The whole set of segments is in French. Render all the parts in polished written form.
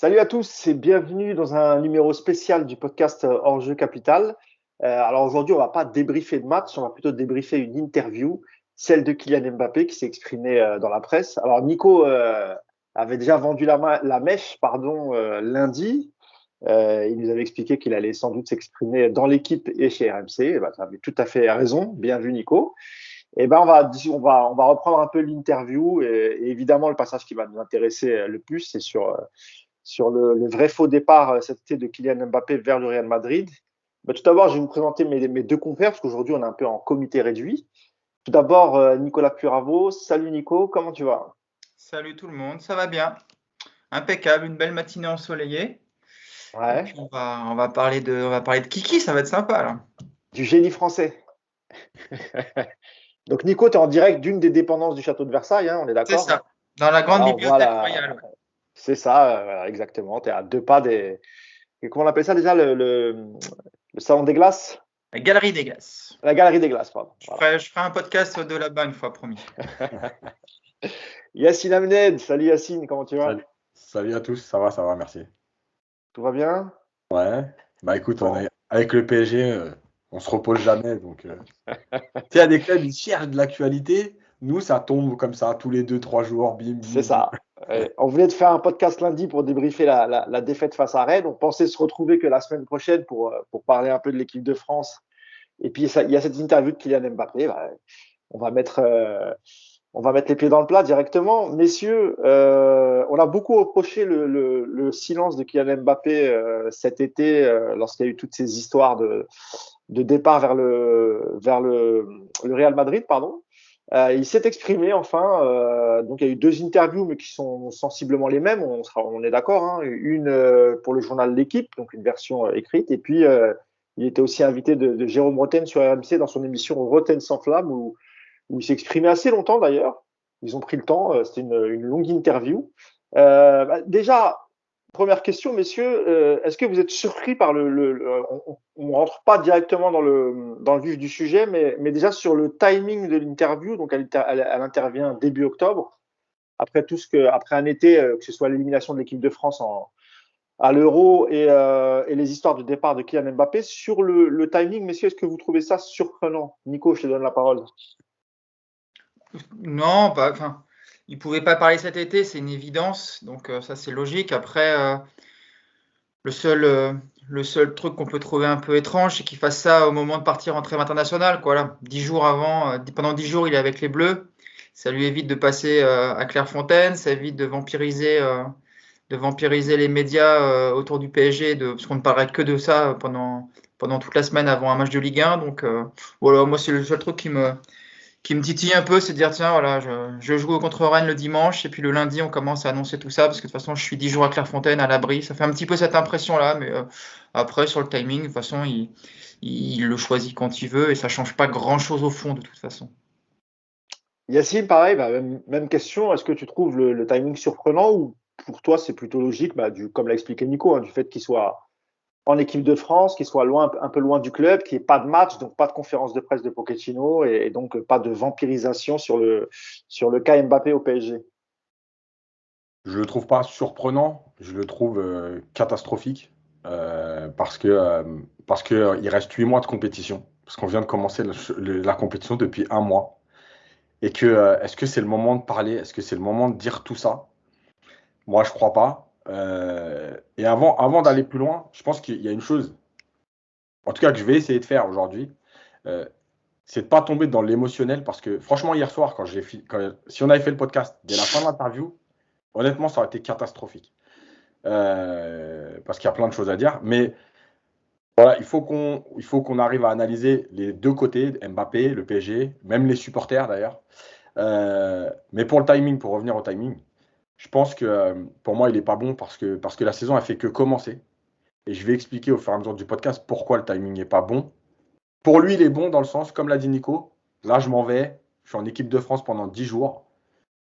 Salut à tous et bienvenue dans un numéro spécial du podcast Hors-jeu Capital. Alors aujourd'hui, on va pas débriefer de match, on va plutôt débriefer une interview, celle de Kylian Mbappé qui s'est exprimé dans la presse. Alors Nico avait déjà vendu la mèche lundi. Il nous avait expliqué qu'il allait sans doute s'exprimer dans l'équipe et chez RMC. Tu avais tout à fait raison. Bien vu Nico. Et ben on va reprendre un peu l'interview et évidemment le passage qui va nous intéresser le plus, c'est sur le vrai faux départ cet été de Kylian Mbappé vers le Real Madrid. Tout d'abord, je vais vous présenter mes deux compères, parce qu'aujourd'hui, on est un peu en comité réduit. Tout d'abord, Nicolas Puravo. Salut Nico, comment tu vas? Salut tout le monde, ça va bien. Impeccable, une belle matinée ensoleillée. Et puis Ouais, on va parler de Kiki, ça va être sympa là. du génie français. Donc Nico, tu es en direct d'une des dépendances du château de Versailles, hein, on est C'est d'accord? ça, dans la grande Voilà, on voit bibliothèque royale. Ouais. c'est ça, voilà, exactement. Tu es à deux pas des. Comment on appelle ça déjà? Le salon des glaces? La galerie des glaces. La galerie des glaces, pardon. Je Voilà. ferai, je ferai un podcast de là-bas une fois, promis. Yacine Amned, salut Yacine, comment tu vas? Salut à tous, ça va, merci. Tout va bien? Ouais, bah écoute, Bon. avec le PSG, on se repose jamais. Donc, tu sais, il y a des clubs, ils cherchent de l'actualité. Nous, ça tombe comme ça, tous les 2, 3 jours, bim, C'est bim, bim. ça. On venait de faire un podcast lundi pour débriefer la défaite face à Rennes. On pensait se retrouver que la semaine prochaine pour parler un peu de l'équipe de France. Et puis, il y a cette interview de Kylian Mbappé. On va mettre, euh, on va mettre les pieds dans le plat directement. Messieurs, on a beaucoup reproché le silence de Kylian Mbappé cet été lorsqu'il y a eu toutes ces histoires de départ vers le Real Madrid, pardon. Il s'est exprimé enfin. Donc il y a eu deux interviews, mais qui sont sensiblement les mêmes. On est d'accord. Hein. Une pour le journal L'Équipe, donc une version écrite, et puis il était aussi invité de Jérôme Rotten sur RMC dans son émission Rotten sans flamme, où il s'est exprimé assez longtemps d'ailleurs. Ils ont pris le temps. C'était une longue interview. Déjà, première question, messieurs, est-ce que vous êtes surpris par on ne rentre pas directement dans le vif du sujet, mais déjà sur le timing de l'interview, donc elle intervient début octobre, après un été, que ce soit l'élimination de l'équipe de France à l'Euro et les histoires de départ de Kylian Mbappé. Sur le timing, messieurs, est-ce que vous trouvez ça surprenant? Nico, je te donne la parole. Non, enfin, il ne pouvait pas parler cet été, c'est une évidence, donc ça c'est logique. Après, le seul, euh, le seul truc qu'on peut trouver un peu étrange, c'est qu'il fasse ça au moment de partir en trêve internationale, quoi, là. 10 jours avant, pendant 10 jours, il est avec les Bleus. Ça lui évite de passer à Clairefontaine, ça évite de vampiriser les médias autour du PSG, parce qu'on ne parlerait que de ça pendant toute la semaine avant un match de Ligue 1. Donc voilà, moi c'est le seul truc qui me titille un peu, c'est de dire tiens, voilà, je joue contre Rennes le dimanche, et puis le lundi, on commence à annoncer tout ça, parce que de toute façon, je suis 10 jours à Clairefontaine, à l'abri. Ça fait un petit peu cette impression-là, mais après, sur le timing, de toute façon, il le choisit quand il veut, et ça change pas grand-chose au fond, de toute façon. Yacine, pareil, même question. Est-ce que tu trouves le timing surprenant ou pour toi, c'est plutôt logique, comme l'a expliqué Nico, hein, du fait qu'il soit en équipe de France, qu'il soit un peu loin du club, qu'il n'y ait pas de match, donc pas de conférence de presse de Pochettino et donc pas de vampirisation sur le cas Mbappé au PSG. Je le trouve pas surprenant, je le trouve catastrophique parce que il reste 8 mois de compétition, parce qu'on vient de commencer la compétition depuis un mois. Et que est-ce que c'est le moment de parler? Est-ce que c'est le moment de dire tout ça? Moi, je crois pas. Et avant d'aller plus loin, je pense qu'il y a une chose, en tout cas que je vais essayer de faire aujourd'hui, euh, c'est de pas tomber dans l'émotionnel parce que franchement, hier soir, si on avait fait le podcast dès la fin de l'interview, honnêtement, ça aurait été catastrophique. Parce qu'il y a plein de choses à dire. Mais voilà, il faut qu'on arrive à analyser les deux côtés, Mbappé, le PSG, même les supporters d'ailleurs. Mais pour le timing, pour revenir au timing, je pense que pour moi, il n'est pas bon parce que la saison a fait que commencer. Et je vais expliquer au fur et à mesure du podcast pourquoi le timing n'est pas bon. Pour lui, il est bon dans le sens, comme l'a dit Nico, là, je m'en vais, je suis en équipe de France pendant 10 jours.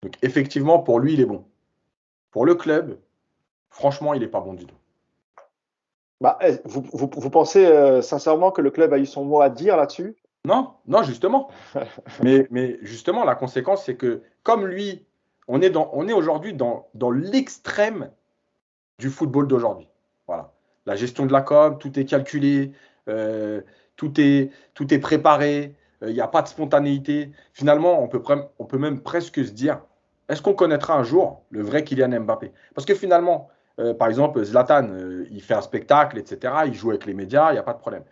Donc, effectivement, pour lui, il est bon. Pour le club, franchement, il n'est pas bon du tout. Vous pensez sincèrement que le club a eu son mot à dire là-dessus? Non, non, justement. Mais justement, la conséquence, c'est que comme lui, on est aujourd'hui dans l'extrême du football d'aujourd'hui. Voilà. La gestion de la com, tout est calculé, tout est préparé, il n'y a pas de spontanéité. Finalement, on peut même presque se dire, est-ce qu'on connaîtra un jour le vrai Kylian Mbappé? Parce que finalement, par exemple, Zlatan, il fait un spectacle, etc. Il joue avec les médias, il n'y a pas de problème.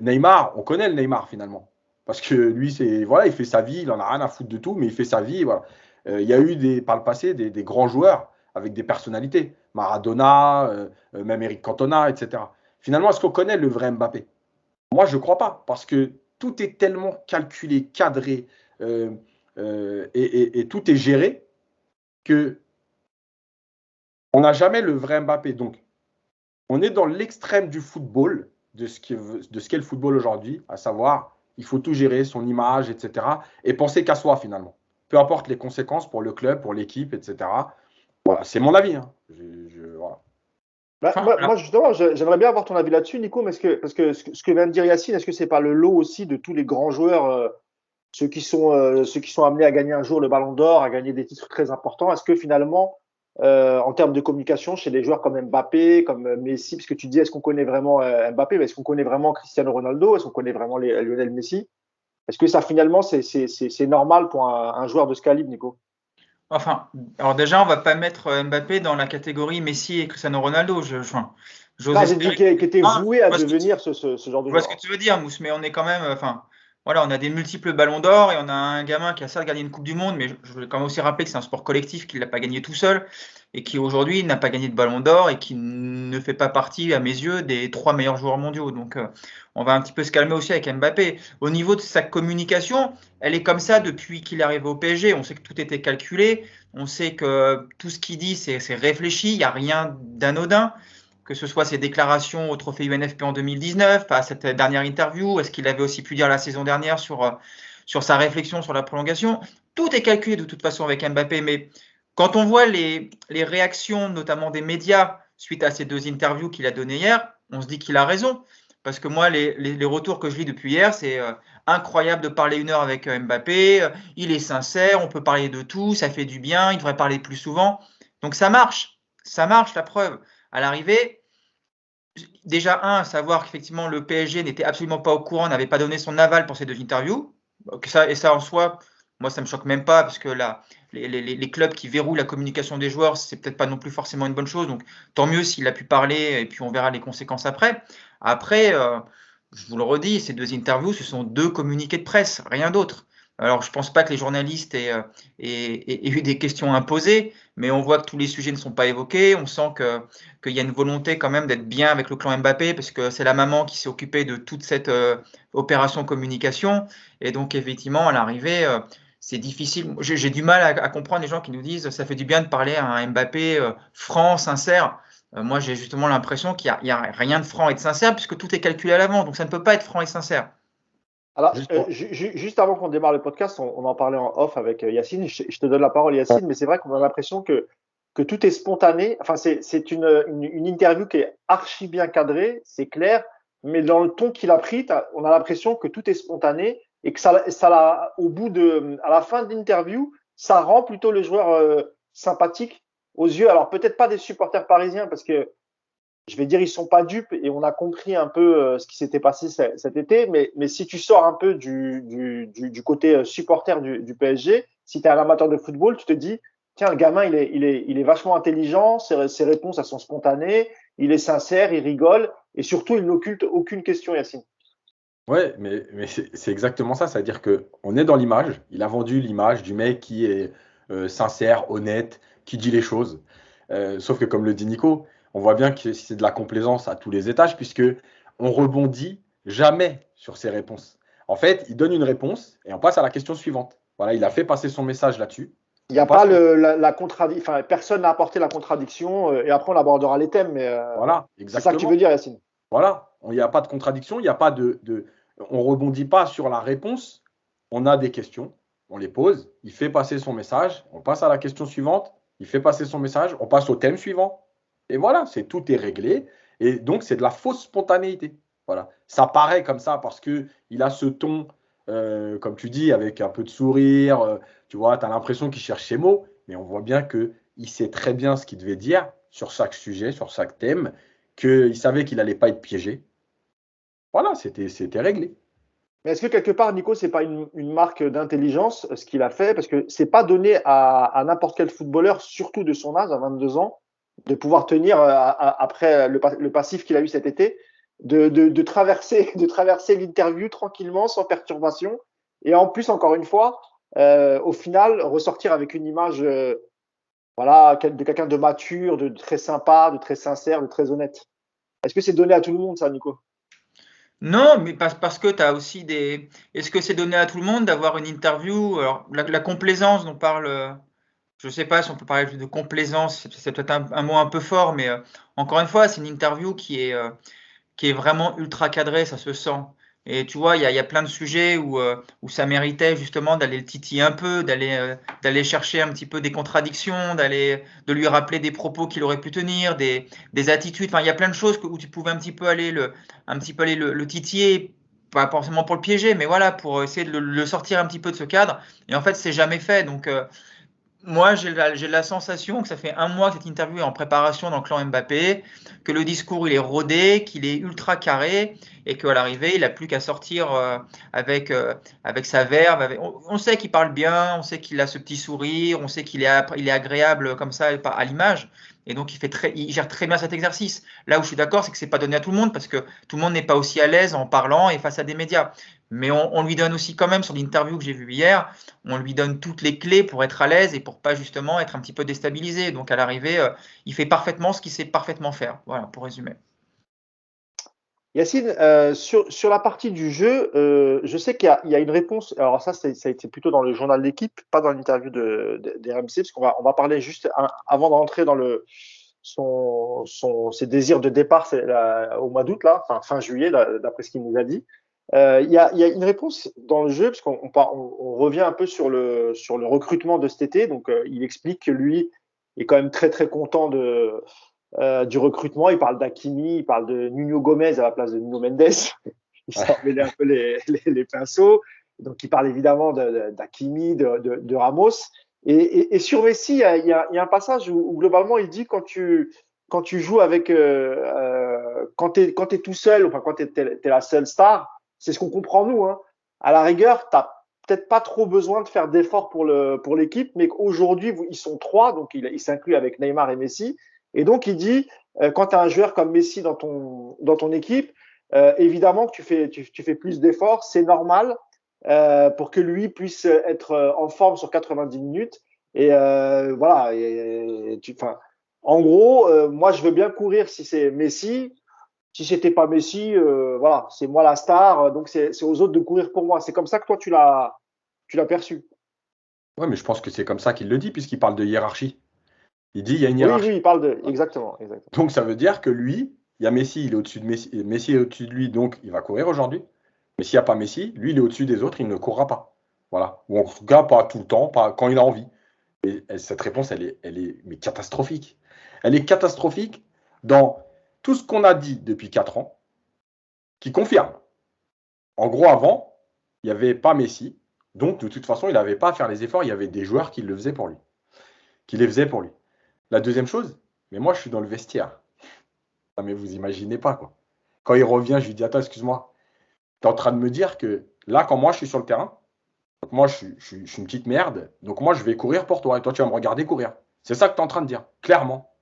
Neymar, on connaît le Neymar finalement. Parce que lui, voilà, il fait sa vie, il en a rien à foutre de tout, mais il fait sa vie. Voilà. Il y a eu par le passé des grands joueurs avec des personnalités. Maradona, même Eric Cantona, etc. Finalement, est-ce qu'on connaît le vrai Mbappé? Moi, je ne crois pas, parce que tout est tellement calculé, cadré, et tout est géré que on n'a jamais le vrai Mbappé. Donc, on est dans l'extrême du football, de ce qu'est le football aujourd'hui, à savoir, il faut tout gérer, son image, etc. Et penser qu'à soi, finalement. Peu importe les conséquences pour le club, pour l'équipe, etc. Voilà, c'est mon avis. Hein. Voilà. Moi, justement, j'aimerais bien avoir ton avis là-dessus, Nico, mais parce que ce que vient de dire Yacine, est-ce que c'est pas le lot aussi de tous les grands joueurs, ceux qui sont amenés à gagner un jour le Ballon d'Or, à gagner des titres très importants? Est-ce que finalement, en termes de communication, chez des joueurs comme Mbappé, comme Messi, parce que tu dis, est-ce qu'on connaît vraiment Mbappé, mais est-ce qu'on connaît vraiment Cristiano Ronaldo? Est-ce qu'on connaît vraiment Lionel Messi? Est-ce que ça, finalement, c'est normal pour un joueur de ce calibre, Nico? Enfin, alors déjà, on va pas mettre Mbappé dans la catégorie Messi et Cristiano Ronaldo. J'ose Non, j'ai dit espérer. qu'il était Ah, voué à je vois ce que devenir ce genre de je vois ce joueur. que tu veux dire, Mousse, mais on est quand même, enfin, voilà, on a des multiples ballons d'or et on a un gamin qui a certes gagné une Coupe du Monde, mais je veux quand même aussi rappeler que c'est un sport collectif, qu'il l'a pas gagné tout seul et qui aujourd'hui n'a pas gagné de ballon d'or et qui ne fait pas partie, à mes yeux, des 3 meilleurs joueurs mondiaux. Donc, on va un petit peu se calmer aussi avec Mbappé. Au niveau de sa communication, elle est comme ça depuis qu'il est arrivé au PSG. On sait que tout était calculé, on sait que tout ce qu'il dit, c'est réfléchi, il n'y a rien d'anodin, que ce soit ses déclarations au trophée UNFP en 2019, à cette dernière interview, est-ce qu'il avait aussi pu dire la saison dernière sur sa réflexion sur la prolongation. Tout est calculé de toute façon avec Mbappé, mais quand on voit les réactions, notamment des médias, suite à ces 2 interviews qu'il a données hier, on se dit qu'il a raison. Parce que moi, les retours que je lis depuis hier, c'est incroyable de parler 1 heure avec Mbappé, il est sincère, on peut parler de tout, ça fait du bien, il devrait parler plus souvent. Donc ça marche, la preuve. À l'arrivée, déjà, savoir qu'effectivement le PSG n'était absolument pas au courant, n'avait pas donné son aval pour ces 2 interviews. Et ça en soi, moi ça me choque même pas, parce que là, les clubs qui verrouillent la communication des joueurs, c'est peut-être pas non plus forcément une bonne chose. Donc tant mieux s'il a pu parler, et puis on verra les conséquences après. Après, je vous le redis, ces 2 interviews, ce sont 2 communiqués de presse, rien d'autre. Alors, je ne pense pas que les journalistes aient eu des questions imposées, mais on voit que tous les sujets ne sont pas évoqués. On sent qu'il y a une volonté quand même d'être bien avec le clan Mbappé, parce que c'est la maman qui s'est occupée de toute cette opération communication. Et donc, effectivement, à l'arrivée, c'est difficile. J'ai du mal à comprendre les gens qui nous disent ça fait du bien de parler à un Mbappé franc, sincère. Moi, j'ai justement l'impression qu'il n'y a rien de franc et de sincère, puisque tout est calculé à l'avant. Donc, ça ne peut pas être franc et sincère. Alors, Juste pour- juste avant qu'on démarre le podcast, on en parlait en off avec Yacine. Je te donne la parole, Yacine, mais c'est vrai qu'on a l'impression que tout est spontané. Enfin, c'est une interview qui est archi bien cadrée, c'est clair, mais dans le ton qu'il a pris, on a l'impression que tout est spontané et que à la fin de l'interview, ça rend plutôt le joueur sympathique aux yeux. Alors, peut-être pas des supporters parisiens, parce que je vais dire, ils sont pas dupes et on a compris un peu ce qui s'était passé cet été. Mais si tu sors un peu du côté supporter du PSG, si tu es un amateur de football, tu te dis, tiens, le gamin, il est vachement intelligent, ses réponses, elles sont spontanées, il est sincère, il rigole et surtout, il n'occulte aucune question, Yacine. Ouais, mais c'est exactement ça. C'est-à-dire qu'on est dans l'image. Il a vendu l'image du mec qui est sincère, honnête, qui dit les choses. Sauf que, comme le dit Nico, on voit bien que c'est de la complaisance à tous les étages, puisque on rebondit jamais sur ses réponses. En fait, il donne une réponse et on passe à la question suivante. Voilà, il a fait passer son message là-dessus. Il n'y a pas la contradiction, enfin, personne n'a apporté la contradiction et après, on abordera les thèmes, mais Voilà, c'est ça que tu veux exactement. dire, Yacine. Voilà, il n'y a pas de contradiction, il n'y a pas on rebondit pas sur la réponse. On a des questions, on les pose, il fait passer son message, on passe à la question suivante, il fait passer son message, on passe au thème suivant. Et voilà, tout est réglé. Et donc, c'est de la fausse spontanéité. Voilà. Ça paraît comme ça parce qu'il a ce ton, comme tu dis, avec un peu de sourire. Tu vois, tu as l'impression qu'il cherche ses mots, mais on voit bien qu'il sait très bien ce qu'il devait dire sur chaque sujet, sur chaque thème, qu'il savait qu'il n'allait pas être piégé. Voilà, c'était réglé. Mais est-ce que quelque part, Nico, c'est pas une marque d'intelligence ce qu'il a fait? Parce que c'est pas donné à n'importe quel footballeur, surtout de son âge, à 22 ans, de pouvoir tenir après le passif qu'il a eu cet été, de traverser l'interview tranquillement, sans perturbation. Et en plus, encore une fois, au final, ressortir avec une image voilà, de quelqu'un de mature, de très sympa, de très sincère, de très honnête. Est-ce que c'est donné à tout le monde, ça, Nico? Non, mais parce que tu as aussi des. Est-ce que c'est donné à tout le monde d'avoir une interview? Alors, la complaisance dont parle. Je ne sais pas si on peut parler de complaisance, c'est peut-être un mot un peu fort, mais encore une fois, c'est une interview qui est vraiment ultra cadrée, ça se sent. Et tu vois, il y a plein de sujets où ça méritait justement d'aller le titiller un peu, d'aller chercher un petit peu des contradictions, de lui rappeler des propos qu'il aurait pu tenir, des attitudes. Enfin, il y a plein de choses où tu pouvais un petit peu aller le titiller, pas forcément pour le piéger, mais voilà, pour essayer de le sortir un petit peu de ce cadre. Et en fait, c'est jamais fait. Donc, moi, j'ai la sensation que ça fait un mois que cette interview est en préparation dans le clan Mbappé, que le discours il est rodé, qu'il est ultra carré et qu'à l'arrivée, il n'a plus qu'à sortir avec sa verve. On sait qu'il parle bien, on sait qu'il a ce petit sourire, on sait il est agréable comme ça à l'image. Et donc, il gère très bien cet exercice. Là où je suis d'accord, c'est que c'est pas donné à tout le monde parce que tout le monde n'est pas aussi à l'aise en parlant et face à des médias. Mais on lui donne aussi quand même, sur l'interview que j'ai vue hier, on lui donne toutes les clés pour être à l'aise et pour pas justement être un petit peu déstabilisé. Donc à l'arrivée, il fait parfaitement ce qu'il sait parfaitement faire. Voilà, pour résumer. Yacine, sur la partie du jeu, je sais qu'il y a une réponse. Alors ça a été plutôt dans le journal d'équipe, pas dans l'interview des RMC, parce on va parler juste avant d'entrer dans ses désirs de départ au mois d'août, là, fin juillet, d'après ce qu'il nous a dit. Il y a une réponse dans le jeu, parce on revient un peu sur le recrutement de cet été. Donc, il explique que lui est quand même très très content du recrutement. Il parle d'Hakimi, il parle de Nuno Gomez à la place de Nuno Mendes. Il s'en mêlé un peu les pinceaux. Donc, il parle évidemment d'Hakimi, de Ramos. Et sur Messi, il y a un passage où globalement, il dit quand tu joues avec, quand t'es tout seul, enfin quand t'es la seule star, c'est ce qu'on comprend nous, hein. À la rigueur, t'as peut-être pas trop besoin de faire d'efforts pour l'équipe, mais qu'aujourd'hui ils sont trois, donc il s'inclut avec Neymar et Messi. Et donc il dit quand tu as un joueur comme Messi dans ton équipe, évidemment que tu fais plus d'efforts, c'est normal pour que lui puisse être en forme sur 90 minutes. Et voilà. En gros, moi je veux bien courir si c'est Messi. Si c'était pas Messi, voilà, c'est moi la star, donc c'est aux autres de courir pour moi. C'est comme ça que toi tu l'as perçu. Ouais, mais je pense que c'est comme ça qu'il le dit, puisqu'il parle de hiérarchie. Il dit il y a une Oui, hiérarchie. il parle de exactement. Donc ça veut dire que lui, il y a Messi, il est au-dessus de Messi, Messi est au-dessus de lui, donc il va courir aujourd'hui. Mais s'il n'y a pas Messi, lui, il est au-dessus des autres, il ne courra pas. Voilà. Ou en tout cas, pas tout le temps, pas quand il a envie. Et cette réponse, elle est mais catastrophique. Elle est catastrophique dans tout ce qu'on a dit depuis 4 ans, qui confirme. En gros, avant, il n'y avait pas Messi, donc de toute façon, il n'avait pas à faire les efforts, il y avait des joueurs qui le faisaient pour lui. Qui les faisaient pour lui. La deuxième chose, mais moi, je suis dans le vestiaire. Ah, mais vous imaginez pas, quoi. Quand il revient, je lui dis, attends, excuse-moi, tu es en train de me dire que là, quand moi, je suis sur le terrain, donc moi, je suis une petite merde, donc moi, je vais courir pour toi, et toi, tu vas me regarder courir. C'est ça que tu es en train de dire, clairement.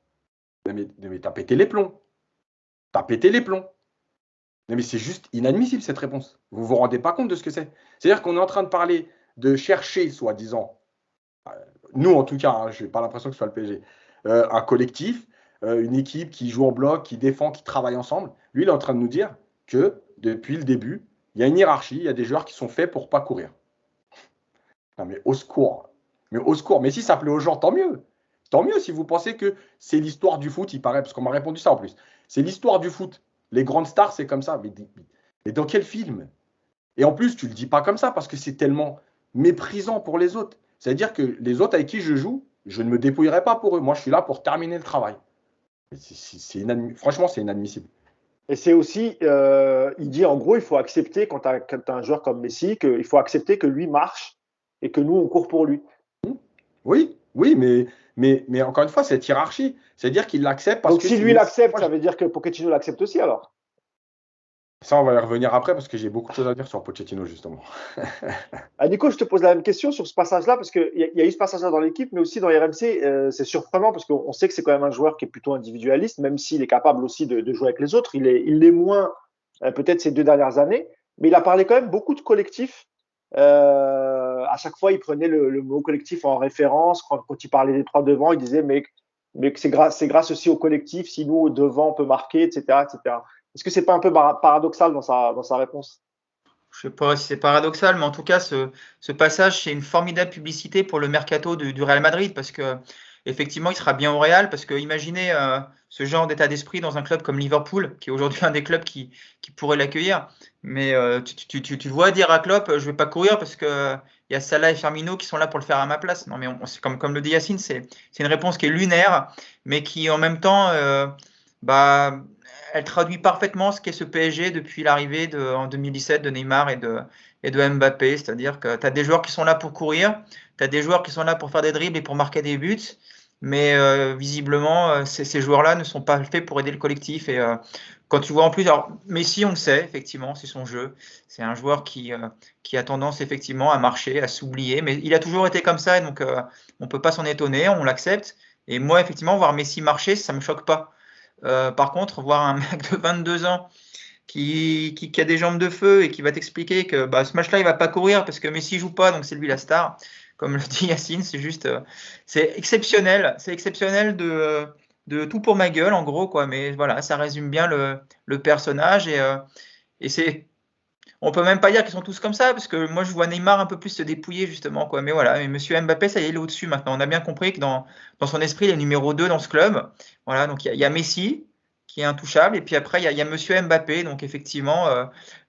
Mais t'as pété les plombs. T'as pété les plombs. Mais c'est juste inadmissible, cette réponse. Vous vous rendez pas compte de ce que c'est. C'est-à-dire qu'on est en train de parler de chercher, soi-disant, nous en tout cas, hein, je n'ai pas l'impression que ce soit le PSG, un collectif, une équipe qui joue en bloc, qui défend, qui travaille ensemble. Lui, il est en train de nous dire que depuis le début, il y a une hiérarchie, il y a des joueurs qui sont faits pour pas courir. Non, mais au secours. Mais au secours. Mais si ça plaît aux gens, tant mieux. Tant mieux si vous pensez que c'est l'histoire du foot, il paraît, parce qu'on m'a répondu ça en plus. C'est l'histoire du foot. Les grandes stars, c'est comme ça. Mais dans quel film? Et en plus, tu ne le dis pas comme ça parce que c'est tellement méprisant pour les autres. C'est-à-dire que les autres avec qui je joue, je ne me dépouillerai pas pour eux. Moi, je suis là pour terminer le travail. Franchement, c'est inadmissible. Et c'est aussi, il dit en gros, il faut accepter quand tu as un joueur comme Messi, qu'il faut accepter que lui marche et que nous, on court pour lui. Oui, Oui, mais encore une fois, cette hiérarchie, c'est-à-dire qu'il l'accepte parce Donc que si c'est lui Messi. l'accepte, ça veut dire que Pochettino l'accepte aussi alors. Ça, on va y revenir après parce que j'ai beaucoup de choses à dire sur Pochettino, justement. Ah, Nico, je te pose la même question sur ce passage-là, parce qu'il y a eu ce passage-là dans l'équipe, mais aussi dans RMC, c'est surprenant parce qu'on sait que c'est quand même un joueur qui est plutôt individualiste, même s'il est capable aussi de jouer avec les autres. Il l'est moins peut-être ces 2 dernières années, mais il a parlé quand même beaucoup de collectif. À chaque fois, il prenait le mot collectif en référence. Quand il parlait des trois devant, il disait mais que c'est grâce aussi au collectif, si nous, devant, on peut marquer, etc., etc. Est-ce que c'est pas un peu paradoxal dans sa réponse? Je sais pas si c'est paradoxal, mais en tout cas, ce passage, c'est une formidable publicité pour le mercato du Real Madrid parce que effectivement, il sera bien au Real. Parce que imaginez ce genre d'état d'esprit dans un club comme Liverpool, qui est aujourd'hui un des clubs qui pourrait l'accueillir. Mais tu vois dire à Klopp, je vais pas courir parce que il y a Salah et Firmino qui sont là pour le faire à ma place. Non, mais c'est comme le dit Yacine, c'est une réponse qui est lunaire, mais qui en même temps, bah, elle traduit parfaitement ce qu'est ce PSG depuis l'arrivée en 2017 de Neymar et de Mbappé. C'est-à-dire que tu as des joueurs qui sont là pour courir, tu as des joueurs qui sont là pour faire des dribbles et pour marquer des buts, mais visiblement, ces joueurs-là ne sont pas faits pour aider le collectif. Et quand tu vois en plus, alors Messi, on le sait, effectivement, c'est son jeu. C'est un joueur qui a tendance effectivement à marcher, à s'oublier, mais il a toujours été comme ça, et donc on ne peut pas s'en étonner, on l'accepte. Et moi, effectivement, voir Messi marcher, ça ne me choque pas. Par contre, voir un mec de 22 ans qui a des jambes de feu et qui va t'expliquer que bah, ce match-là, il va pas courir parce que Messi joue pas, donc c'est lui la star, comme le dit Yacine, c'est juste, c'est exceptionnel. C'est exceptionnel de tout pour ma gueule, en gros, quoi. Mais voilà, ça résume bien le personnage et c'est. On peut même pas dire qu'ils sont tous comme ça, parce que moi je vois Neymar un peu plus se dépouiller justement, quoi. Mais voilà, mais Monsieur Mbappé, ça y est, il est au-dessus maintenant. On a bien compris que dans son esprit, il est numéro 2 dans ce club. Voilà, donc il y a Messi qui est intouchable, et puis après il y a Monsieur Mbappé. Donc effectivement,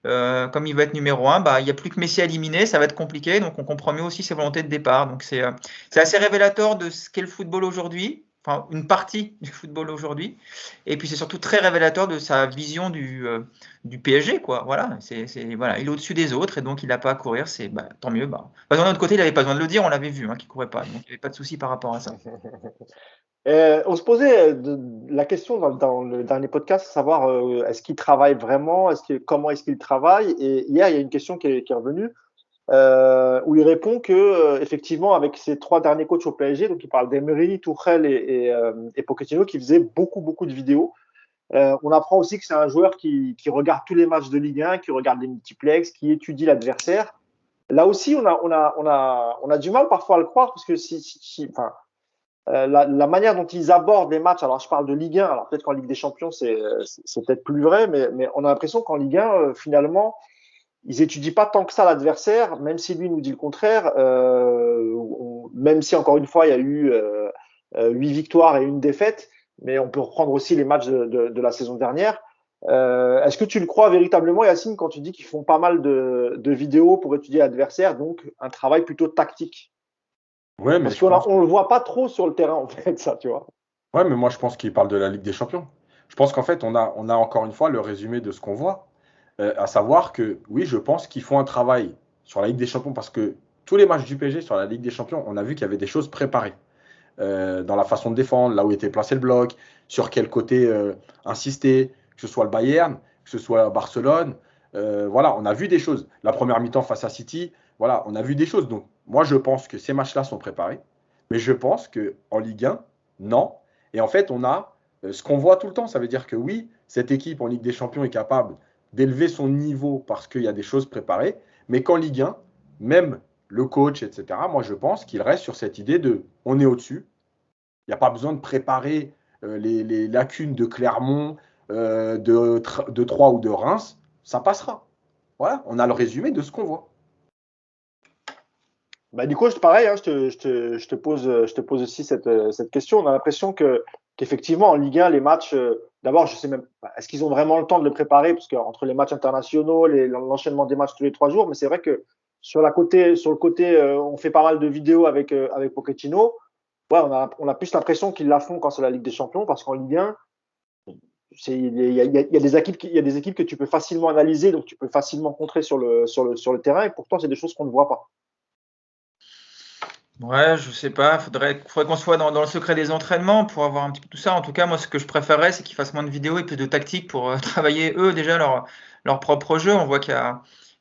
comme il va être numéro 1, bah, il n'y a plus que Messi à éliminer, ça va être compliqué. Donc on comprend mieux aussi ses volontés de départ. Donc c'est assez révélateur de ce qu'est le football aujourd'hui. Enfin, une partie du football aujourd'hui. Et puis c'est surtout très révélateur de sa vision du PSG, quoi. Voilà, voilà, il est au-dessus des autres et donc il n'a pas à courir, tant mieux. Bah. D'un autre côté, il n'avait pas besoin de le dire, on l'avait vu, hein, qu'il ne courait pas, donc il n'y avait pas de souci par rapport à ça. On se posait la question dans le dernier podcast, savoir est-ce qu'il travaille vraiment, comment est-ce qu'il travaille. Et hier, il y a une question qui est revenue où il répond que effectivement, avec ses trois derniers coachs au PSG, donc il parle d'Emery, Tuchel et Pochettino, qui faisaient beaucoup beaucoup de vidéos. On apprend aussi que c'est un joueur qui regarde tous les matchs de Ligue 1, qui regarde les multiplex, qui étudie l'adversaire. Là aussi, on a du mal parfois à le croire parce que enfin, la manière dont ils abordent les matchs, alors je parle de Ligue 1, alors peut-être qu'en Ligue des Champions, c'est peut-être plus vrai, mais on a l'impression qu'en Ligue 1, finalement, ils étudient pas tant que ça l'adversaire, même si lui nous dit le contraire, même si encore une fois, il y a eu 8 victoires et une défaite, mais on peut reprendre aussi les matchs de la saison dernière. Est-ce que tu le crois véritablement, Yacine, quand tu dis qu'ils font pas mal de vidéos pour étudier l'adversaire, donc un travail plutôt tactique? Ouais, mais Parce je qu'on pense que... le voit pas trop sur le terrain, en fait, ça, tu vois. Ouais, mais moi, je pense qu'il parle de la Ligue des Champions. Je pense qu'en fait, on a encore une fois le résumé de ce qu'on voit. À savoir que, oui, je pense qu'ils font un travail sur la Ligue des Champions parce que tous les matchs du PSG sur la Ligue des Champions, on a vu qu'il y avait des choses préparées. Dans la façon de défendre, là où était placé le bloc, sur quel côté insister, que ce soit le Bayern, que ce soit Barcelone. Voilà, on a vu des choses. La première mi-temps face à City, voilà, on a vu des choses. Donc, moi, je pense que ces matchs-là sont préparés. Mais je pense qu'en Ligue 1, non. Et en fait, on a ce qu'on voit tout le temps. Ça veut dire que oui, cette équipe en Ligue des Champions est capable d'élever son niveau parce qu'il y a des choses préparées. Mais qu'en Ligue 1, même le coach, etc., moi, je pense qu'il reste sur cette idée de on est au-dessus. Il n'y a pas besoin de préparer les lacunes de Clermont, de Troyes ou de Reims. Ça passera. Voilà, on a le résumé de ce qu'on voit. Bah, du coup, pareil, hein, je te pose aussi cette question. On a l'impression qu'effectivement, en Ligue 1, les matchs, d'abord, je sais même pas, est-ce qu'ils ont vraiment le temps de le préparer? Parce qu'entre les matchs internationaux, l'enchaînement des matchs tous les 3 jours, mais c'est vrai que sur le côté, on fait pas mal de vidéos avec Pochettino. Ouais, on a plus l'impression qu'ils la font quand c'est la Ligue des Champions, parce qu'en Ligue 1, il y a des équipes que tu peux facilement analyser, donc tu peux facilement contrer sur le terrain, et pourtant, c'est des choses qu'on ne voit pas. Ouais, je sais pas. Faudrait qu'on soit dans le secret des entraînements pour avoir un petit peu tout ça. En tout cas, moi, ce que je préférerais, c'est qu'ils fassent moins de vidéos et plus de tactiques pour travailler eux déjà leur propre jeu. On voit qu'il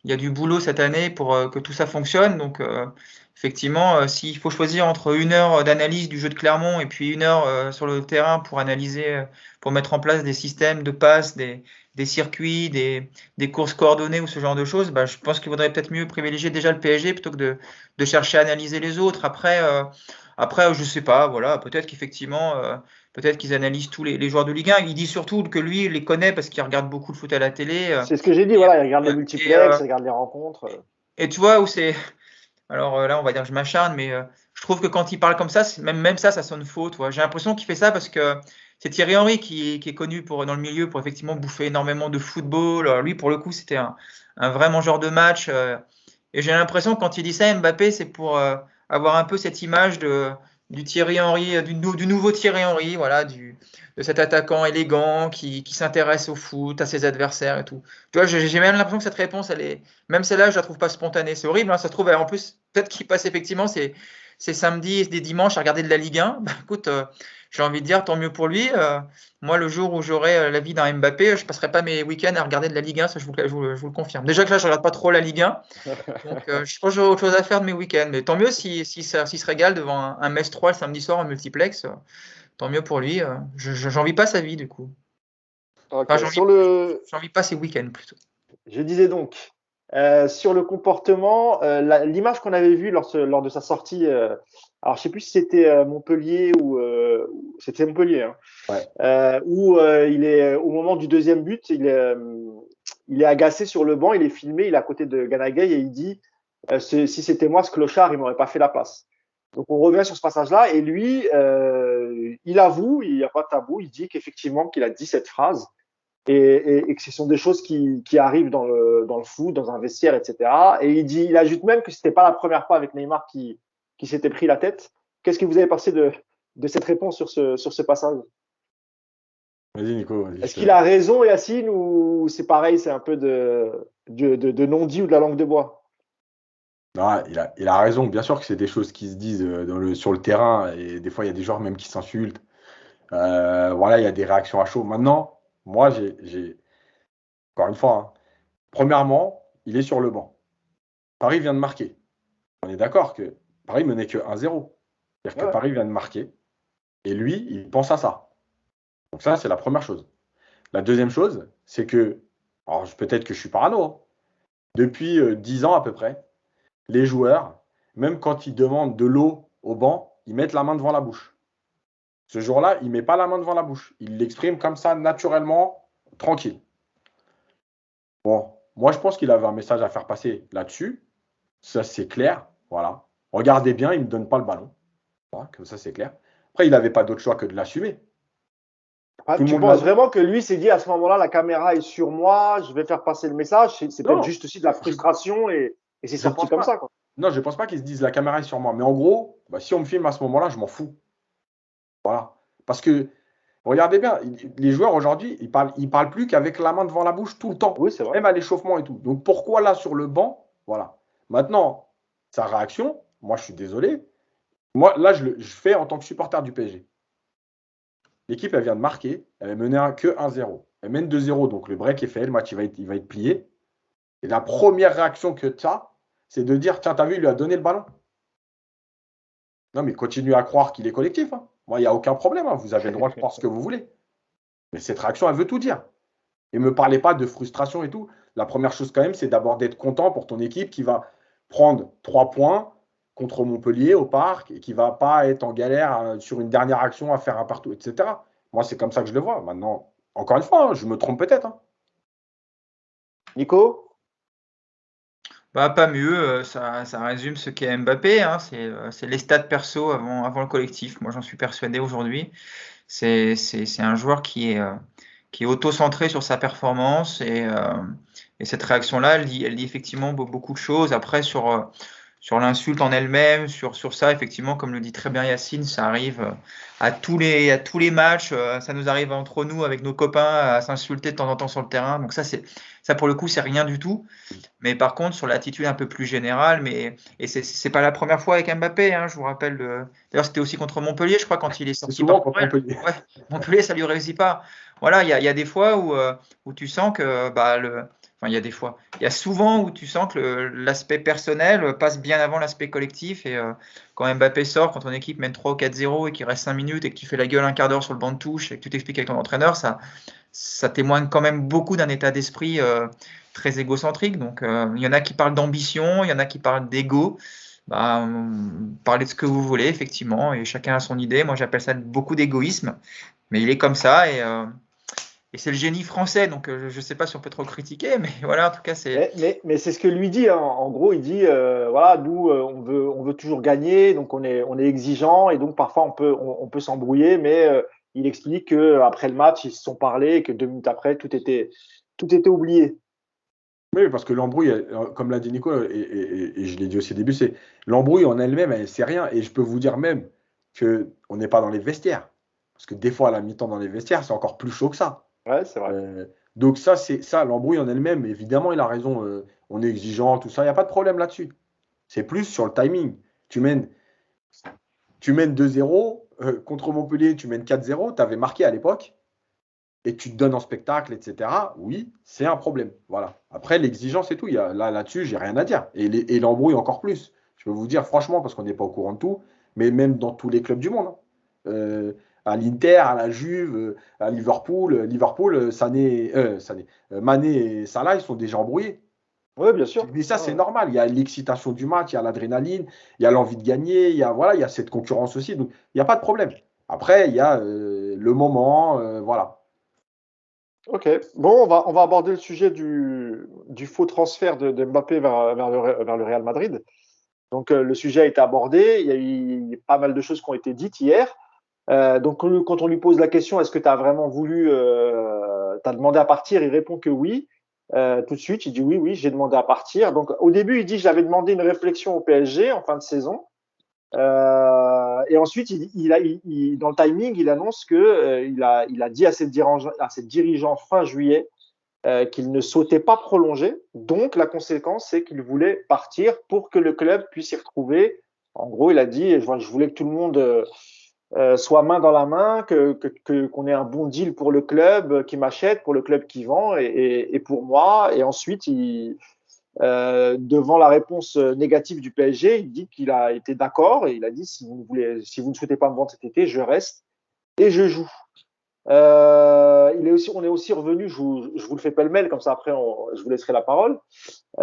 y a du boulot cette année pour que tout ça fonctionne. Donc, effectivement, s'il faut choisir entre 1 heure d'analyse du jeu de Clermont et puis 1 heure sur le terrain pour analyser, pour mettre en place des systèmes de passes, des circuits, des courses coordonnées ou ce genre de choses, bah, je pense qu'il vaudrait peut-être mieux privilégier déjà le PSG plutôt que de chercher à analyser les autres. Après, je sais pas, voilà, peut-être qu'effectivement, peut-être qu'ils analysent tous les joueurs de Ligue 1. Il dit surtout que lui, il les connaît parce qu'il regarde beaucoup le foot à la télé. C'est ce que j'ai dit, voilà, il regarde les Et, multiplex, il regarde les rencontres. et tu vois où c'est. Alors là, on va dire que je m'acharne, mais je trouve que quand il parle comme ça, même ça, ça sonne faux. J'ai l'impression qu'il fait ça parce que c'est Thierry Henry qui est connu dans le milieu pour effectivement bouffer énormément de football. Alors, lui, pour le coup, c'était un vrai mangeur de match. Et j'ai l'impression que quand il dit ça, Mbappé, c'est pour avoir un peu cette image du Thierry Henry, du nouveau Thierry Henry, voilà, de cet attaquant élégant qui s'intéresse au foot, à ses adversaires et tout. Tu vois, j'ai même l'impression que cette réponse, même celle-là, je la trouve pas spontanée. C'est horrible, hein, ça se trouve. En plus, peut-être qu'il passe effectivement ces samedis et des dimanches à regarder de la Ligue 1. Bah, écoute, j'ai envie de dire, tant mieux pour lui. Moi, le jour où j'aurai la vie d'un Mbappé, je passerai pas mes week-ends à regarder de la Ligue 1, ça je vous le confirme. Déjà que là, je regarde pas trop la Ligue 1, donc je pense que j'aurai autre chose à faire de mes week-ends. Mais tant mieux s'il se régale devant un Metz 3 le samedi soir en multiplex. Tant mieux pour lui. J'envie pas sa vie du coup. Ok, Enfin, sur le, j'envie pas ses week-ends plutôt. je disais donc, sur le comportement, l'image qu'on avait vue lors de sa sortie, alors je sais plus si c'était Montpellier ou c'était Montpellier, hein, Ouais. où il est au moment du deuxième but, il est agacé sur le banc, il est filmé, il est à côté de Gana Gueye et il dit si c'était moi ce clochard, il m'aurait pas fait la passe. Donc on revient sur ce passage-là et lui, il avoue, il n'y a pas de tabou, il dit qu'effectivement qu'il a dit cette phrase et que ce sont des choses qui arrivent dans le foot, dans un vestiaire, etc. Et il ajoute même que c'était pas la première fois avec Neymar qui s'était pris la tête. Qu'est-ce que vous avez pensé de cette réponse sur ce passage? Vas-y, Nico, vas-y. Est-ce qu'il a raison, Yacine, ou c'est pareil, c'est un peu de non-dit ou de la langue de bois? Non, il a raison. Bien sûr que c'est des choses qui se disent sur le terrain et des fois, il y a des joueurs même qui s'insultent. Voilà, il y a des réactions à chaud. Maintenant, moi, encore une fois, hein, premièrement, il est sur le banc. Paris vient de marquer. On est d'accord que Paris menait que 1-0. C'est-à-dire que Ouais. Paris vient de marquer et lui, il pense à ça. Donc ça, c'est la première chose. La deuxième chose, c'est que, alors peut-être que je suis parano, hein, depuis 10 ans à peu près, les joueurs, même quand ils demandent de l'eau au banc, ils mettent la main devant la bouche. Ce jour-là, il ne met pas la main devant la bouche. Il l'exprime comme ça, naturellement, tranquille. Bon, moi, je pense qu'il avait un message à faire passer là-dessus. Ça, c'est clair. Voilà. Regardez bien, il ne me donne pas le ballon. Voilà, comme ça, c'est clair. Après, il n'avait pas d'autre choix que de l'assumer. Ah, Tout le tu monde l'a penses dit. vraiment que lui s'est dit à ce moment-là, la caméra est sur moi, je vais faire passer le message? C'est peut-être Non, juste aussi de la frustration et c'est je sorti pense comme pas. ça, quoi. Non, je ne pense pas qu'ils se disent la caméra est sur moi. Mais en gros, bah, si on me filme à ce moment-là, je m'en fous. Voilà. Parce que, regardez bien, les joueurs aujourd'hui, ils parlent plus qu'avec la main devant la bouche tout le temps, Oui, c'est vrai. même à l'échauffement et tout. Donc pourquoi là sur le banc? Voilà. Maintenant, sa réaction, moi je suis désolé. Moi, là, je fais en tant que supporter du PSG. L'équipe, elle vient de marquer, elle est menée que 1-0. Elle mène 2-0, donc le break est fait, le match il va être plié. Et la première réaction que tu as, c'est de dire, tiens, t'as vu, il lui a donné le ballon. Non, mais continuez à croire qu'il est collectif, hein. Moi, il n'y a aucun problème, hein. Vous avez le droit de croire ce que vous voulez. Mais cette réaction, elle veut tout dire. Et ne me parlez pas de frustration et tout. La première chose quand même, c'est d'abord d'être content pour ton équipe qui va prendre 3 points contre Montpellier au parc et qui ne va pas être en galère sur une dernière action à faire un partout, etc. Moi, c'est comme ça que je le vois. Maintenant, encore une fois, hein, je me trompe peut-être, hein. Nico? Bah, pas mieux, ça résume ce qu'est Mbappé, hein, c'est les stats perso avant le collectif. Moi, j'en suis persuadé aujourd'hui. C'est un joueur qui est auto-centré sur sa performance et cette réaction-là, elle dit effectivement beaucoup de choses. Après, l'insulte en elle-même, sur ça, effectivement, comme le dit très bien Yacine, ça arrive à tous les matchs, ça nous arrive entre nous, avec nos copains, à s'insulter de temps en temps sur le terrain. Donc ça pour le coup, c'est rien du tout. Mais par contre, sur l'attitude un peu plus générale, et c'est pas la première fois avec Mbappé, hein, je vous rappelle. D'ailleurs, c'était aussi contre Montpellier, je crois, quand il est C'est sorti souvent par contre Tourelle. Montpellier. Ouais, Montpellier, ça lui réussit pas. Voilà, il y a des fois où tu sens que enfin, il y a des fois. Il y a souvent où tu sens que l'aspect personnel passe bien avant l'aspect collectif. Et quand Mbappé sort, quand ton équipe mène 3 ou 4-0 et qu'il reste 5 minutes et que tu fais la gueule un quart d'heure sur le banc de touche et que tu t'expliques avec ton entraîneur, ça témoigne quand même beaucoup d'un état d'esprit très égocentrique. Donc, il y en a qui parlent d'ambition, il y en a qui parlent d'ego. Parlez de ce que vous voulez, effectivement, et chacun a son idée. Moi, j'appelle ça beaucoup d'égoïsme, mais il est comme ça. Et c'est le génie français, donc je ne sais pas si on peut trop critiquer, mais voilà, en tout cas, c'est. Mais c'est ce que lui dit, hein. En gros, il dit voilà, nous, on veut toujours gagner, donc on est exigeant, et donc parfois on peut s'embrouiller, mais il explique qu'après le match, ils se sont parlé, et que 2 minutes après, tout était oublié. Oui, parce que l'embrouille, comme l'a dit Nico, et je l'ai dit aussi au début, c'est l'embrouille en elle-même, c'est rien. Et je peux vous dire même qu'on n'est pas dans les vestiaires. Parce que des fois, à la mi-temps dans les vestiaires, c'est encore plus chaud que ça. Ouais, c'est vrai. Donc ça, c'est ça, l'embrouille en elle-même, évidemment, il a raison. On est exigeant, tout ça, il n'y a pas de problème là-dessus. C'est plus sur le timing. Tu mènes 2-0, contre Montpellier, tu mènes 4-0, tu avais marqué à l'époque, et tu te donnes en spectacle, etc., oui, c'est un problème. Voilà. Après, l'exigence et tout, là-dessus, j'ai rien à dire. Et l'embrouille encore plus. Je peux vous dire franchement, parce qu'on n'est pas au courant de tout, mais même dans tous les clubs du monde, hein. À l'Inter, à la Juve, à Liverpool, Mané et Salah, ils sont déjà embrouillés. Oui, bien sûr. Mais ça, Ouais, c'est ouais. normal. Il y a l'excitation du match, il y a l'adrénaline, il y a l'envie de gagner, voilà, il y a cette concurrence aussi. Donc, il n'y a pas de problème. Après, il y a le moment, voilà. Ok. Bon, on va aborder le sujet du faux transfert de Mbappé vers le Real Madrid. Donc, le sujet a été abordé. Il y a eu pas mal de choses qui ont été dites hier. Donc, quand on lui pose la question, est-ce que tu as vraiment voulu, t'as demandé à partir, il répond que oui. Tout de suite, il dit oui, oui, j'ai demandé à partir. Donc, au début, il dit j'avais demandé une réflexion au PSG en fin de saison. Et ensuite, dans le timing, il annonce que il a dit à ses dirigeants fin juillet qu'il ne souhaitait pas prolonger. Donc, la conséquence, c'est qu'il voulait partir pour que le club puisse s'y retrouver. En gros, il a dit je voulais que tout le monde soit main dans la main, qu'on ait un bon deal pour le club qui m'achète, pour le club qui vend et pour moi. Et ensuite, devant la réponse négative du PSG, il dit qu'il a été d'accord et il a dit si vous ne souhaitez pas me vendre cet été, je reste et je joue. On est aussi revenu, je vous le fais pêle-mêle, comme ça après je vous laisserai la parole,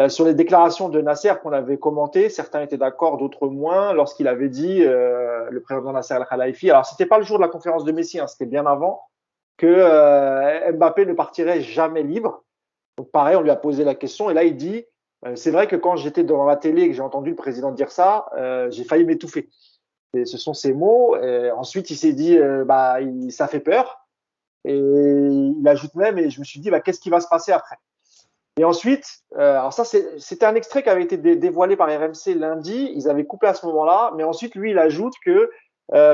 sur les déclarations de Nasser qu'on avait commentées. Certains étaient d'accord, d'autres moins, lorsqu'il avait dit, le président Nasser Al-Khelaifi, alors c'était pas le jour de la conférence de Messi, hein, c'était bien avant, que Mbappé ne partirait jamais libre. Donc pareil, on lui a posé la question et là il dit, c'est vrai que quand j'étais devant la télé et que j'ai entendu le président dire ça, j'ai failli m'étouffer. Et ce sont ses mots. Et ensuite, il s'est dit, ça fait peur. Et il ajoute même, et je me suis dit, qu'est-ce qui va se passer après? Et ensuite, alors ça, c'était un extrait qui avait été dévoilé par RMC lundi. Ils avaient coupé à ce moment-là. Mais ensuite, lui, il ajoute que,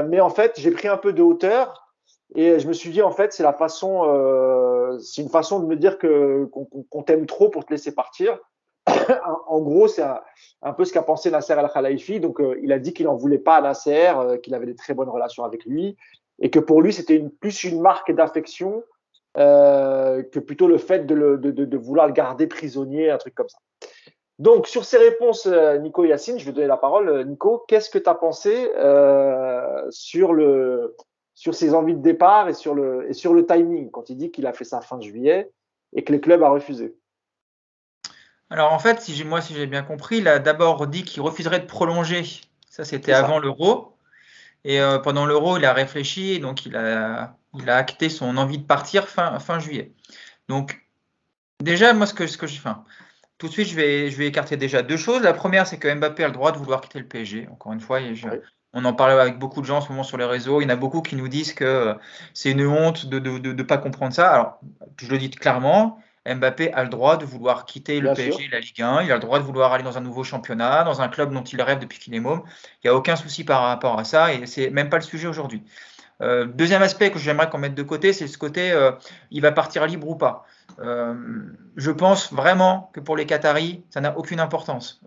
mais en fait, j'ai pris un peu de hauteur et je me suis dit, en fait, c'est une façon de me dire qu'on t'aime trop pour te laisser partir. En gros, c'est un peu ce qu'a pensé Nasser Al-Khelaifi. Donc, il a dit qu'il n'en voulait pas à Nasser, qu'il avait des très bonnes relations avec lui et que pour lui, c'était plus une marque d'affection que plutôt le fait de vouloir le garder prisonnier, un truc comme ça. Donc, sur ces réponses, Nico et Yacine, je vais donner la parole. Nico, qu'est-ce que tu as pensé sur ses envies de départ et sur le timing, quand il dit qu'il a fait ça fin juillet et que le club a refusé? Alors en fait, si j'ai bien compris, il a d'abord dit qu'il refuserait de prolonger. Ça, c'était C'est ça. avant l'Euro. Et pendant l'Euro, il a réfléchi, donc il a acté son envie de partir fin juillet. Donc déjà, moi, tout de suite, je vais écarter déjà deux choses. La première, c'est que Mbappé a le droit de vouloir quitter le PSG. Encore une fois, Oui. on en parle avec beaucoup de gens en ce moment sur les réseaux. Il y en a beaucoup qui nous disent que c'est une honte de ne pas comprendre ça. Alors, je le dis clairement, Mbappé a le droit de vouloir quitter le Bien PSG sûr. et la Ligue 1. Il a le droit de vouloir aller dans un nouveau championnat, dans un club dont il rêve depuis qu'il est môme. Il n'y a aucun souci par rapport à ça et c'est même pas le sujet aujourd'hui. Deuxième aspect que j'aimerais qu'on mette de côté, c'est ce côté il va partir libre ou pas. Je pense vraiment que pour les Qataris, ça n'a aucune importance.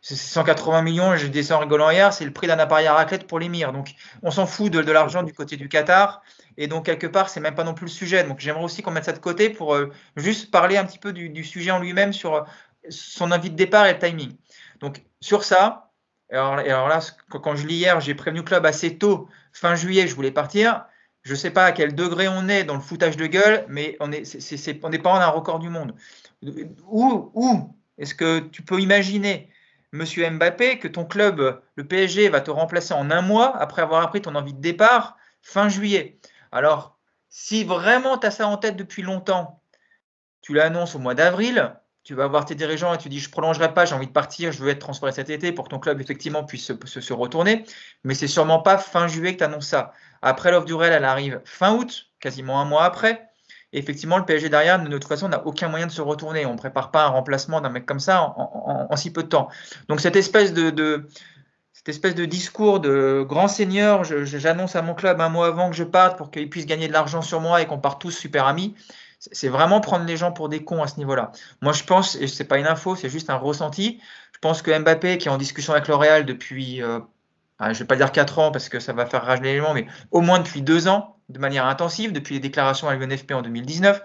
C'est 180 millions, je descends en rigolant hier, c'est le prix d'un appareil à raclette pour l'émir. Donc on s'en fout de l'argent du côté du Qatar. Et donc quelque part, c'est même pas non plus le sujet. Donc j'aimerais aussi qu'on mette ça de côté pour juste parler un petit peu du sujet en lui-même sur son envie de départ et le timing. Donc sur ça, alors là, quand je lis hier, j'ai prévenu le club assez tôt, fin juillet, je voulais partir. Je ne sais pas à quel degré on est dans le foutage de gueule, mais on n'est pas en un record du monde. Où est-ce que tu peux imaginer, Monsieur Mbappé, que ton club, le PSG, va te remplacer en un mois après avoir appris ton envie de départ fin juillet? Alors, si vraiment tu as ça en tête depuis longtemps, tu l'annonces au mois d'avril, tu vas voir tes dirigeants et tu dis je ne prolongerai pas, j'ai envie de partir, je veux être transféré cet été pour que ton club effectivement puisse se retourner. Mais c'est sûrement pas fin juillet que tu annonces ça. Après, l'offre du Real, elle arrive fin août, quasiment un mois après. Et effectivement, le PSG derrière, de toute façon, n'a aucun moyen de se retourner. On ne prépare pas un remplacement d'un mec comme ça en si peu de temps. Donc cette espèce de discours de grand seigneur, j'annonce à mon club un mois avant que je parte pour qu'il puisse gagner de l'argent sur moi et qu'on parte tous super amis, c'est vraiment prendre les gens pour des cons à ce niveau-là. Moi, je pense, et ce n'est pas une info, c'est juste un ressenti, je pense que Mbappé, qui est en discussion avec L'Oréal depuis, je ne vais pas dire 4 ans parce que ça va faire rager l'élément, mais au moins depuis 2 ans, de manière intensive, depuis les déclarations à l'UNFP en 2019,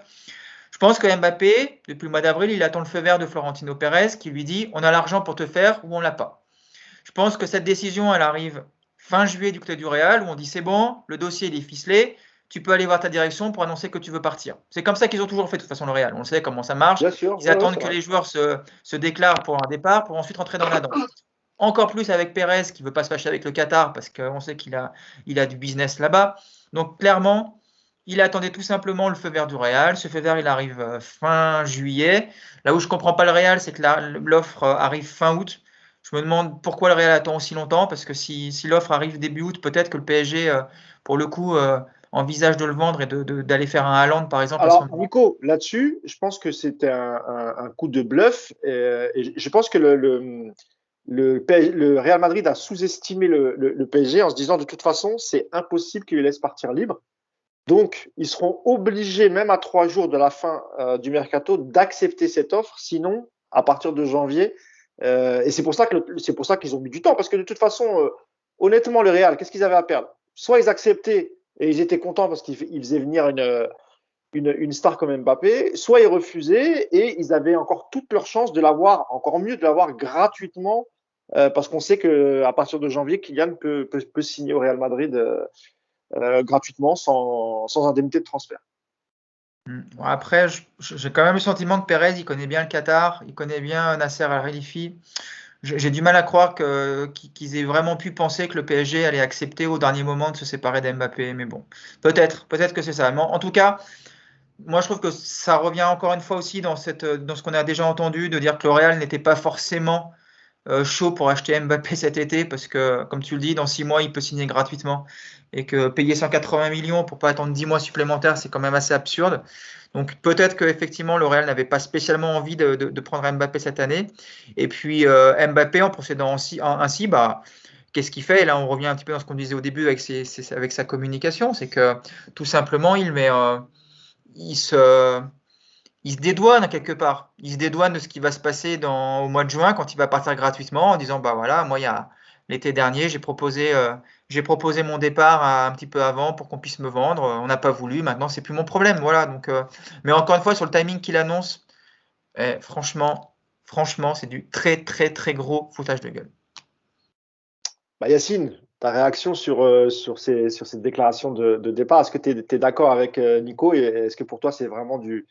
je pense que Mbappé, depuis le mois d'avril, il attend le feu vert de Florentino Pérez qui lui dit on a l'argent pour te faire ou on l'a pas. Je pense que cette décision, elle arrive fin juillet du côté du Real, où on dit c'est bon, le dossier il est ficelé, tu peux aller voir ta direction pour annoncer que tu veux partir. C'est comme ça qu'ils ont toujours fait de toute façon le Real. On sait comment ça marche. Bien sûr. Ils Ouais, attendent c'est que vrai. les joueurs se déclarent pour un départ pour ensuite rentrer dans la danse. Encore plus avec Pérez qui ne veut pas se fâcher avec le Qatar parce qu'on sait qu'il a du business là-bas. Donc clairement, il attendait tout simplement le feu vert du Real. Ce feu vert, il arrive fin juillet. Là où je ne comprends pas le Real, c'est que l'offre arrive fin août. Je me demande pourquoi le Real attend aussi longtemps, parce que si l'offre arrive début août, peut-être que le PSG, pour le coup, envisage de le vendre et d'aller faire un Haaland, par exemple, à ce Alors, moment-là. Nico, là-dessus, je pense que c'était un coup de bluff. Et je pense que le Real Madrid a sous-estimé le PSG en se disant de toute façon, c'est impossible qu'il le laisse partir libre. Donc, ils seront obligés, même à 3 jours de la fin du mercato, d'accepter cette offre. Sinon, à partir de janvier, et c'est pour ça qu'ils ont mis du temps, parce que de toute façon, honnêtement, le Real, qu'est-ce qu'ils avaient à perdre? Soit ils acceptaient et ils étaient contents parce qu'ils faisaient venir une star comme Mbappé, soit ils refusaient et ils avaient encore toutes leurs chances de l'avoir, encore mieux de l'avoir gratuitement, parce qu'on sait qu'à partir de janvier, Kylian peut signer au Real Madrid gratuitement sans indemnité de transfert. Bon, après, j'ai quand même le sentiment que Pérez, il connaît bien le Qatar, il connaît bien Nasser Al-Khelaifi. J'ai du mal à croire qu'ils aient vraiment pu penser que le PSG allait accepter au dernier moment de se séparer d'Mbappé. Mais bon, peut-être que c'est ça. Mais en tout cas, moi, je trouve que ça revient encore une fois aussi dans ce qu'on a déjà entendu, de dire que le Real n'était pas forcément chaud pour acheter Mbappé cet été, parce que, comme tu le dis, dans 6 mois, il peut signer gratuitement. Et que payer 180 millions pour pas attendre 10 mois supplémentaires, c'est quand même assez absurde. Donc peut-être qu'effectivement, le Real n'avait pas spécialement envie de prendre Mbappé cette année. Et puis Mbappé, en procédant ainsi, bah, qu'est-ce qu'il fait? Et là, on revient un petit peu dans ce qu'on disait au début avec sa communication, c'est que tout simplement, il se dédouane quelque part. Il se dédouane de ce qui va se passer au mois de juin quand il va partir gratuitement en disant bah voilà, moi l'été dernier j'ai proposé mon départ un petit peu avant pour qu'on puisse me vendre. On n'a pas voulu, maintenant c'est plus mon problème. Voilà. Donc, mais encore une fois sur le timing qu'il annonce, franchement, c'est du très très très gros foutage de gueule. Bah, Yacine, ta réaction sur cette déclaration de départ, est-ce que tu es d'accord avec Nico et est-ce que pour toi c'est vraiment du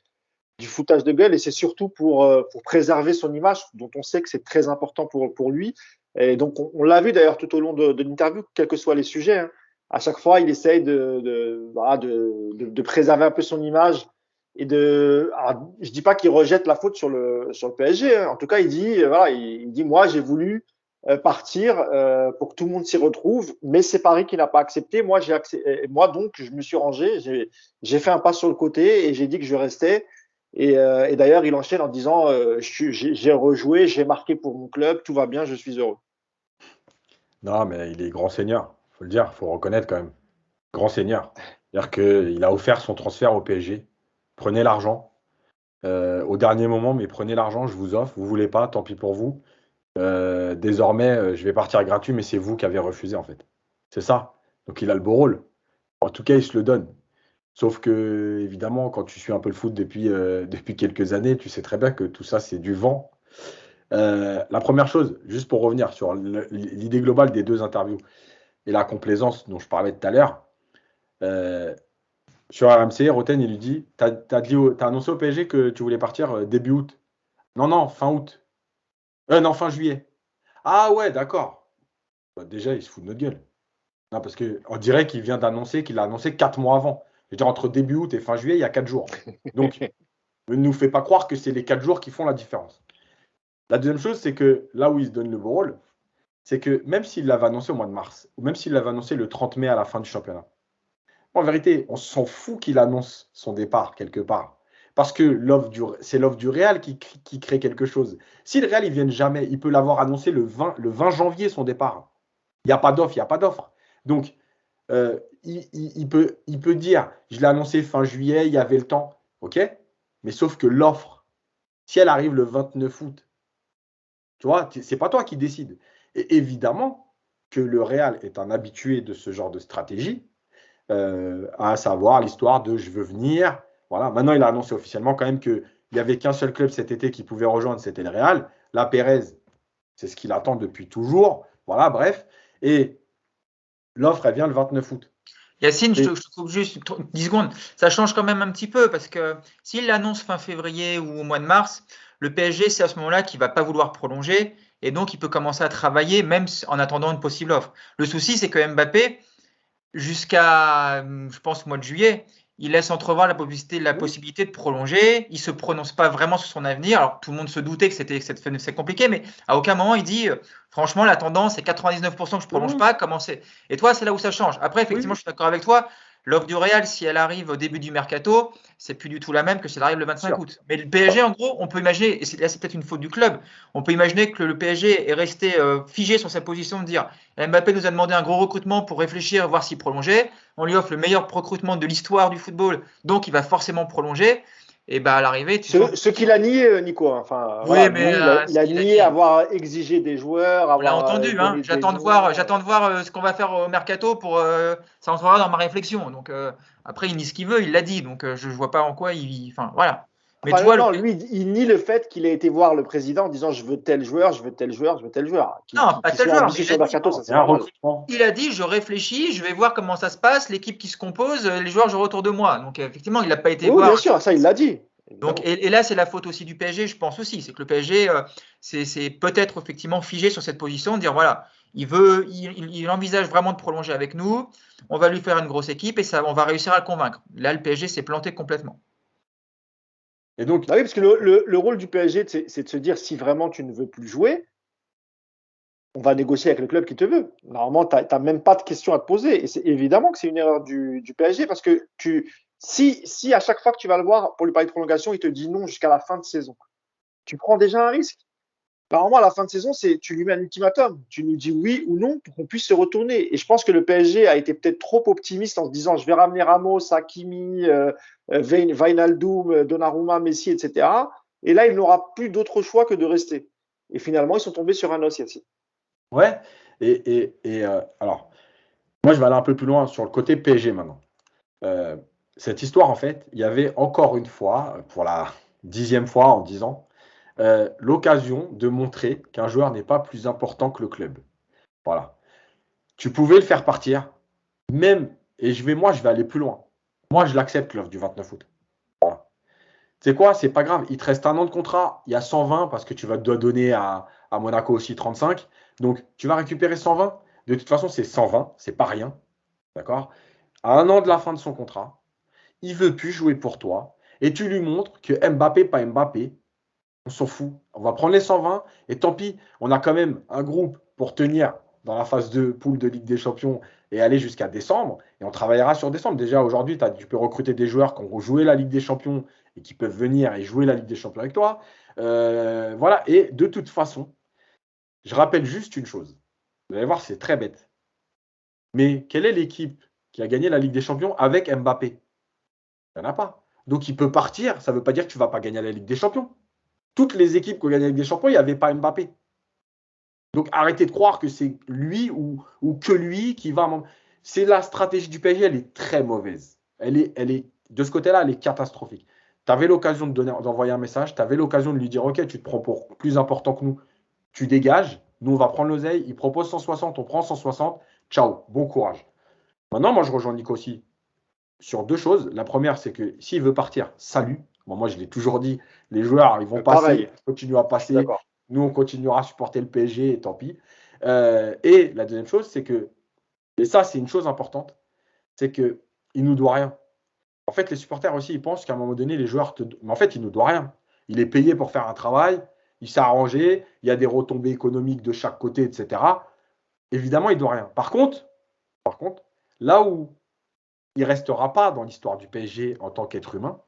foutage de gueule et c'est surtout pour préserver son image dont on sait que c'est très important pour lui. Et donc on l'a vu d'ailleurs tout au long de l'interview, quels que soient les sujets, hein. À chaque fois, il essaye de préserver un peu son image et alors, je dis pas qu'il rejette la faute sur le PSG, hein. En tout cas, il dit voilà, il dit moi j'ai voulu partir pour que tout le monde s'y retrouve, mais c'est Paris qui n'a pas accepté. Moi j'ai accepté, moi donc je me suis rangé, j'ai fait un pas sur le côté et j'ai dit que je restais. Et d'ailleurs, il enchaîne en disant j'ai rejoué, j'ai marqué pour mon club, tout va bien, je suis heureux. Non, mais il est grand seigneur, faut le dire, faut reconnaître quand même. Grand seigneur. C'est-à-dire qu'il a offert son transfert au PSG. Prenez l'argent au dernier moment, mais prenez l'argent, je vous offre. Vous voulez pas, tant pis pour vous. Désormais, je vais partir gratuit, mais c'est vous qui avez refusé en fait. C'est ça. Donc il a le beau rôle. En tout cas, il se le donne. Sauf que, évidemment, quand tu suis un peu le foot depuis quelques années, tu sais très bien que tout ça, c'est du vent. La première chose, juste pour revenir sur l'idée globale des deux interviews et la complaisance dont je parlais tout à l'heure, euh, sur RMC, Roten, il lui dit, t'as annoncé au PSG que tu voulais partir début août. Non, non, fin août. Non, fin juillet. Ah ouais, d'accord. Bah, déjà, il se fout de notre gueule. Non, parce qu'on dirait qu'il vient d'annoncer qu'il a annoncé 4 mois avant. Je veux dire, entre début août et fin juillet, il y a 4 jours. Donc, ne nous fait pas croire que c'est les 4 jours qui font la différence. La deuxième chose, c'est que là où il se donne le beau rôle, c'est que même s'il l'avait annoncé au mois de mars, ou même s'il l'avait annoncé le 30 mai à la fin du championnat, en vérité, on s'en fout qu'il annonce son départ quelque part. Parce que c'est l'offre du Real qui crée quelque chose. Si le Real ne vient jamais, il peut l'avoir annoncé le 20 janvier son départ. Il n'y a pas d'offre, il n'y a pas d'offre. Donc, il peut dire, je l'ai annoncé fin juillet, il y avait le temps. OK? Mais sauf que l'offre, si elle arrive le 29 août, tu vois, c'est pas toi qui décides. Et évidemment que le Real est un habitué de ce genre de stratégie, à savoir l'histoire de je veux venir. Voilà. Maintenant, il a annoncé officiellement quand même qu'il n'y avait qu'un seul club cet été qui pouvait rejoindre, c'était le Real. Là, Pérez, c'est ce qu'il attend depuis toujours. Voilà, bref. Et l'offre, elle vient le 29 août. Yacine, je te coupe juste 10 secondes. Ça change quand même un petit peu parce que s'il l'annonce fin février ou au mois de mars, le PSG, c'est à ce moment-là qu'il va pas vouloir prolonger et donc il peut commencer à travailler même en attendant une possible offre. Le souci, c'est que Mbappé, jusqu'à, je pense, mois de juillet, il laisse entrevoir la possibilité de prolonger. Il se prononce pas vraiment sur son avenir. Alors, tout le monde se doutait que c'est compliqué, mais à aucun moment il dit, franchement, la tendance est 99% que je prolonge pas. Comment c'est? Et toi, c'est là où ça change. Après, effectivement, je suis d'accord avec toi. L'offre du Real, si elle arrive au début du mercato, c'est plus du tout la même que si elle arrive le 25 août. Mais le PSG, en gros, on peut imaginer, et là c'est peut-être une faute du club, on peut imaginer que le PSG est resté figé sur sa position de dire Mbappé nous a demandé un gros recrutement pour réfléchir, voir s'il prolongeait. On lui offre le meilleur recrutement de l'histoire du football, donc il va forcément prolonger. Et bah à l'arrivée, ce qu'il a nié, Nico. Enfin, oui, voilà, mais il a nié avoir exigé des joueurs, on l'a avoir entendu. Hein. J'attends de voir ce qu'on va faire au mercato pour ça entrera dans ma réflexion. Donc après, il nie ce qu'il veut, il l'a dit. Donc je vois pas en quoi il. Enfin voilà. Mais enfin, non, lui, il nie le fait qu'il ait été voir le président en disant je veux tel joueur, je veux tel joueur, je veux tel joueur. Non, pas tel joueur. Mais sur le mercato, ça c'est un recrutement. Il a dit je réfléchis, je vais voir comment ça se passe, l'équipe qui se compose, les joueurs j'aurai autour de moi. Donc effectivement, il n'a pas été voir. Oui, bien sûr, ça il l'a dit. Donc, et là, c'est la faute aussi du PSG, je pense aussi. C'est que le PSG, c'est peut-être effectivement figé sur cette position, de dire voilà, il envisage vraiment de prolonger avec nous, on va lui faire une grosse équipe et ça, on va réussir à le convaincre. Là, le PSG s'est planté complètement. Et donc, oui, parce que le rôle du PSG, c'est de se dire si vraiment tu ne veux plus jouer, on va négocier avec le club qui te veut. Normalement, tu n'as même pas de questions à te poser. Et c'est évidemment que c'est une erreur du PSG parce que si à chaque fois que tu vas le voir pour lui parler de prolongation, il te dit non jusqu'à la fin de saison, tu prends déjà un risque. Normalement, à la fin de saison, tu lui mets un ultimatum. Tu nous dis oui ou non pour qu'on puisse se retourner. Et je pense que le PSG a été peut-être trop optimiste en se disant je vais ramener Ramos, Hakimi, Wijnaldum, Donnarumma, Messi, etc. Et là, il n'aura plus d'autre choix que de rester. Et finalement, ils sont tombés sur un os, Yacine. Ouais, alors, moi je vais aller un peu plus loin sur le côté PSG maintenant. Cette histoire, en fait, il y avait encore une fois, pour la 10e fois en 10 ans, l'occasion de montrer qu'un joueur n'est pas plus important que le club. Voilà. Tu pouvais le faire partir, même, et moi je vais aller plus loin. Moi je l'accepte l'offre du 29 août. Voilà. Tu sais quoi, c'est pas grave, il te reste un an de contrat, il y a 120 parce que tu dois donner à Monaco aussi 35. Donc tu vas récupérer 120. De toute façon, c'est 120, c'est pas rien. D'accord? À un an de la fin de son contrat, il veut plus jouer pour toi. Et tu lui montres que Mbappé, pas Mbappé, on s'en fout. On va prendre les 120 et tant pis, on a quand même un groupe pour tenir dans la phase 2 poule de Ligue des Champions et aller jusqu'à décembre. Et on travaillera sur décembre. Déjà, aujourd'hui, tu peux recruter des joueurs qui ont joué la Ligue des Champions et qui peuvent venir et jouer la Ligue des Champions avec toi. Voilà, et de toute façon, je rappelle juste une chose. Vous allez voir, c'est très bête. Mais quelle est l'équipe qui a gagné la Ligue des Champions avec Mbappé? Il n'y en a pas. Donc il peut partir, ça ne veut pas dire que tu ne vas pas gagner la Ligue des Champions. Toutes les équipes qui ont gagné la Ligue des Champions, il n'y avait pas Mbappé. Donc arrêtez de croire que c'est lui ou que lui qui va. C'est la stratégie du PSG, elle est très mauvaise. De ce côté-là, elle est catastrophique. Tu avais l'occasion d'envoyer un message, tu avais l'occasion de lui dire ok, tu te prends pour plus important que nous, tu dégages, nous on va prendre l'oseille, il propose 160, on prend 160, ciao, bon courage. Maintenant, moi je rejoins Nico aussi sur deux choses. La première, c'est que s'il veut partir, salut. Bon, moi je l'ai toujours dit, les joueurs, ils vont passer, continuent à passer. Nous, on continuera à supporter le PSG et tant pis. Et la deuxième chose, c'est que, et ça, c'est une chose importante, c'est qu'il ne nous doit rien. En fait, les supporters aussi, ils pensent qu'à un moment donné, les joueurs mais en fait, il ne nous doit rien. Il est payé pour faire un travail, il s'est arrangé, il y a des retombées économiques de chaque côté, etc. Évidemment, il ne doit rien. Par contre, là où il ne restera pas dans l'histoire du PSG en tant qu'être humain,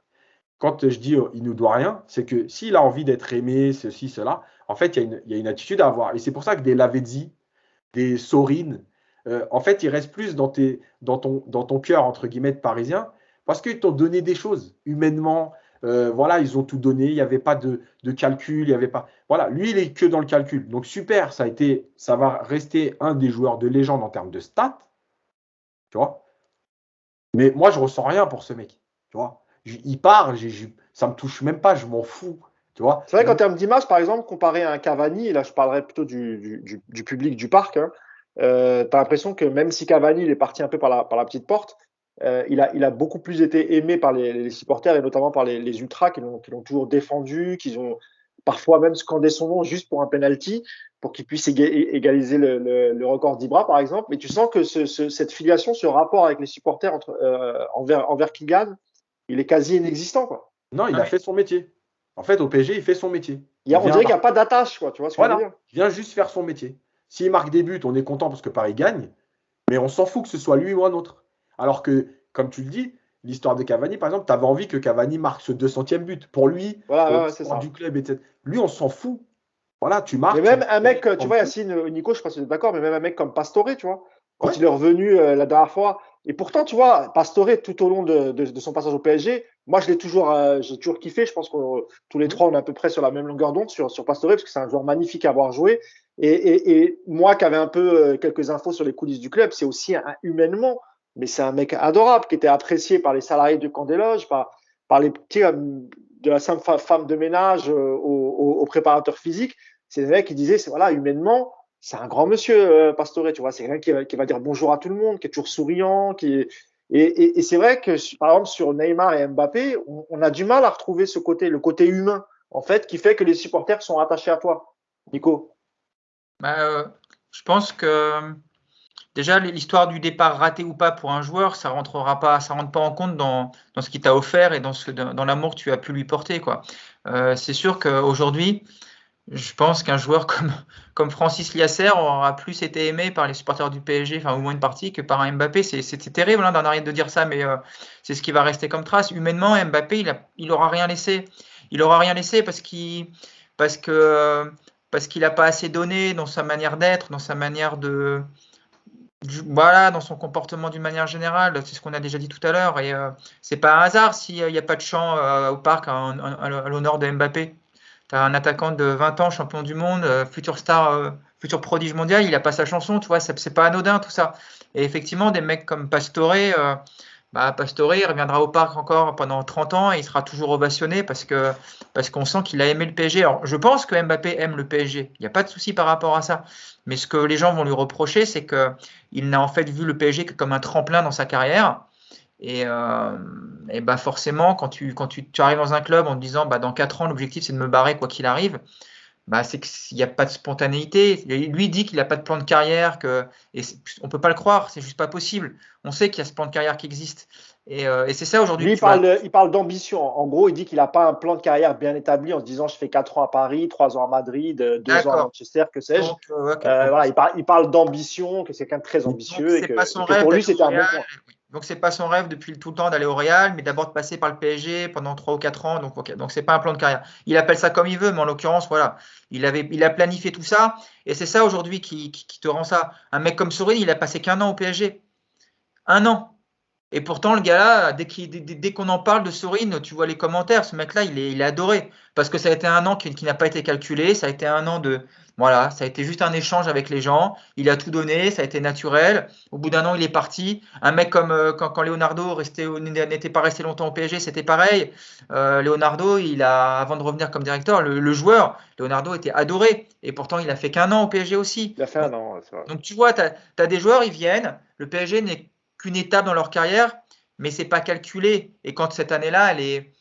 quand je dis il ne nous doit rien, c'est que s'il a envie d'être aimé, ceci, cela, en fait, il y a une attitude à avoir. Et c'est pour ça que des Lavezzi, des Sorine, en fait, ils restent plus dans ton cœur, entre guillemets, de parisien, parce qu'ils t'ont donné des choses humainement. Voilà, ils ont tout donné. Il n'y avait pas de calcul. Il y avait pas. Voilà, lui, il est que dans le calcul. Donc, super, ça va rester un des joueurs de légende en termes de stats. Tu vois. Mais moi, je ressens rien pour ce mec. Tu vois. Il part, ça me touche même pas, je m'en fous. Tu vois. C'est vrai qu'en termes d'image, par exemple, comparé à un Cavani, et là je parlerai plutôt du public du parc, hein, tu as l'impression que même si Cavani il est parti un peu par la petite porte, il a beaucoup plus été aimé par les supporters et notamment par les ultras qui l'ont toujours défendu, qui ont parfois même scandé son nom juste pour un penalty, pour qu'il puisse égaliser le record d'Ibra, par exemple. Mais tu sens que cette filiation, ce rapport avec les supporters envers Kylian, il est quasi inexistant, quoi. Non, il a fait son métier. En fait, au PSG, il fait son métier. On dirait qu'il n'y a pas d'attache, quoi. Tu vois ce que je veux dire? Il vient juste faire son métier. S'il marque des buts, on est content parce que Paris gagne, mais on s'en fout que ce soit lui ou un autre. Alors que, comme tu le dis, l'histoire de Cavani, par exemple, tu avais envie que Cavani marque ce 200e but. Pour lui, c'est ça. Du club, etc. Lui, on s'en fout. Voilà, tu marques. Mais même un mec, tu vois, Yacine, Nico, je ne sais pas si vous êtes d'accord, mais même un mec comme Pastore, tu vois, quand il est revenu la dernière fois, et pourtant, tu vois, Pastore, tout au long de son passage au PSG, moi, j'ai toujours kiffé. Je pense que tous les trois, on est à peu près sur la même longueur d'onde sur Pastore, parce que c'est un joueur magnifique à avoir joué. Et moi, qui avais un peu quelques infos sur les coulisses du club, c'est aussi humainement, mais c'est un mec adorable, qui était apprécié par les salariés du camp des loges, par les petits, de la simple femme de ménage au préparateur physique. C'est des mecs qui disaient, voilà, humainement, c'est un grand monsieur, Pastore, tu vois. C'est quelqu'un qui va dire bonjour à tout le monde, qui est toujours souriant, et c'est vrai que, par exemple, sur Neymar et Mbappé, on a du mal à retrouver le côté humain, en fait, qui fait que les supporters sont attachés à toi. Nico? Je pense que déjà, l'histoire du départ raté ou pas pour un joueur, ça rentre pas en compte dans ce qu'il t'a offert et dans l'amour que tu as pu lui porter, quoi. C'est sûr qu'aujourd'hui, je pense qu'un joueur comme Francis Liasser aura plus été aimé par les supporters du PSG, enfin au moins une partie, que par un Mbappé. C'était terrible d'en arrêter de dire ça, mais c'est ce qui va rester comme trace. Humainement, Mbappé, il aura rien laissé. Il aura rien laissé parce qu'il n'a pas assez donné dans sa manière d'être, dans sa manière dans son comportement d'une manière générale. C'est ce qu'on a déjà dit tout à l'heure. Et c'est pas un hasard s'il n'y a pas de chant au parc à l'honneur de Mbappé. Tu as un attaquant de 20 ans, champion du monde, futur star, futur prodige mondial, il n'a pas sa chanson, tu vois, c'est pas anodin tout ça. Et effectivement, des mecs comme Pastore, Pastore, il reviendra au parc encore pendant 30 ans et il sera toujours ovationné parce qu'on sent qu'il a aimé le PSG. Alors, je pense que Mbappé aime le PSG, il n'y a pas de souci par rapport à ça. Mais ce que les gens vont lui reprocher, c'est qu'il n'a en fait vu le PSG que comme un tremplin dans sa carrière. Et forcément, quand tu arrives dans un club en te disant dans 4 ans, l'objectif c'est de me barrer quoi qu'il arrive, c'est qu'il n'y a pas de spontanéité. Lui dit qu'il n'a pas de plan de carrière, et on ne peut pas le croire, c'est juste pas possible. On sait qu'il y a ce plan de carrière qui existe. Et c'est ça aujourd'hui. Lui, il parle d'ambition. En gros, il dit qu'il n'a pas un plan de carrière bien établi en se disant je fais 4 ans à Paris, 3 ans à Madrid, 2 ans à Manchester, que sais-je. Voilà, il parle d'ambition, que c'est quelqu'un de très ambitieux. C'est pas son rêve pour lui, c'était un bon point. Donc, c'est pas son rêve depuis tout le temps d'aller au Real, mais d'abord de passer par le PSG pendant 3 ou 4 ans. Donc, okay. Donc, c'est pas un plan de carrière. Il appelle ça comme il veut, mais en l'occurrence, voilà. Il a planifié tout ça. Et c'est ça aujourd'hui qui te rend ça. Un mec comme Sorin, il a passé qu'1 an au PSG. 1 an. Et pourtant, le gars-là, dès qu'on en parle de Sorin, tu vois les commentaires, ce mec-là, il est adoré. Parce que ça a été 1 an qui n'a pas été calculé, ça a été 1 an de. Voilà, ça a été juste un échange avec les gens. Il a tout donné, ça a été naturel. Au bout d'1 an, il est parti. Un mec comme quand Leonardo n'était pas resté longtemps au PSG, c'était pareil. Leonardo, avant de revenir comme directeur, le joueur, Leonardo était adoré. Et pourtant, il a fait qu'1 an au PSG aussi. Il a fait 1 an, c'est vrai. Donc tu vois, tu as des joueurs, ils viennent. Le PSG n'est qu'une étape dans leur carrière, mais c'est pas calculé. Et quand cette année-là, elle est,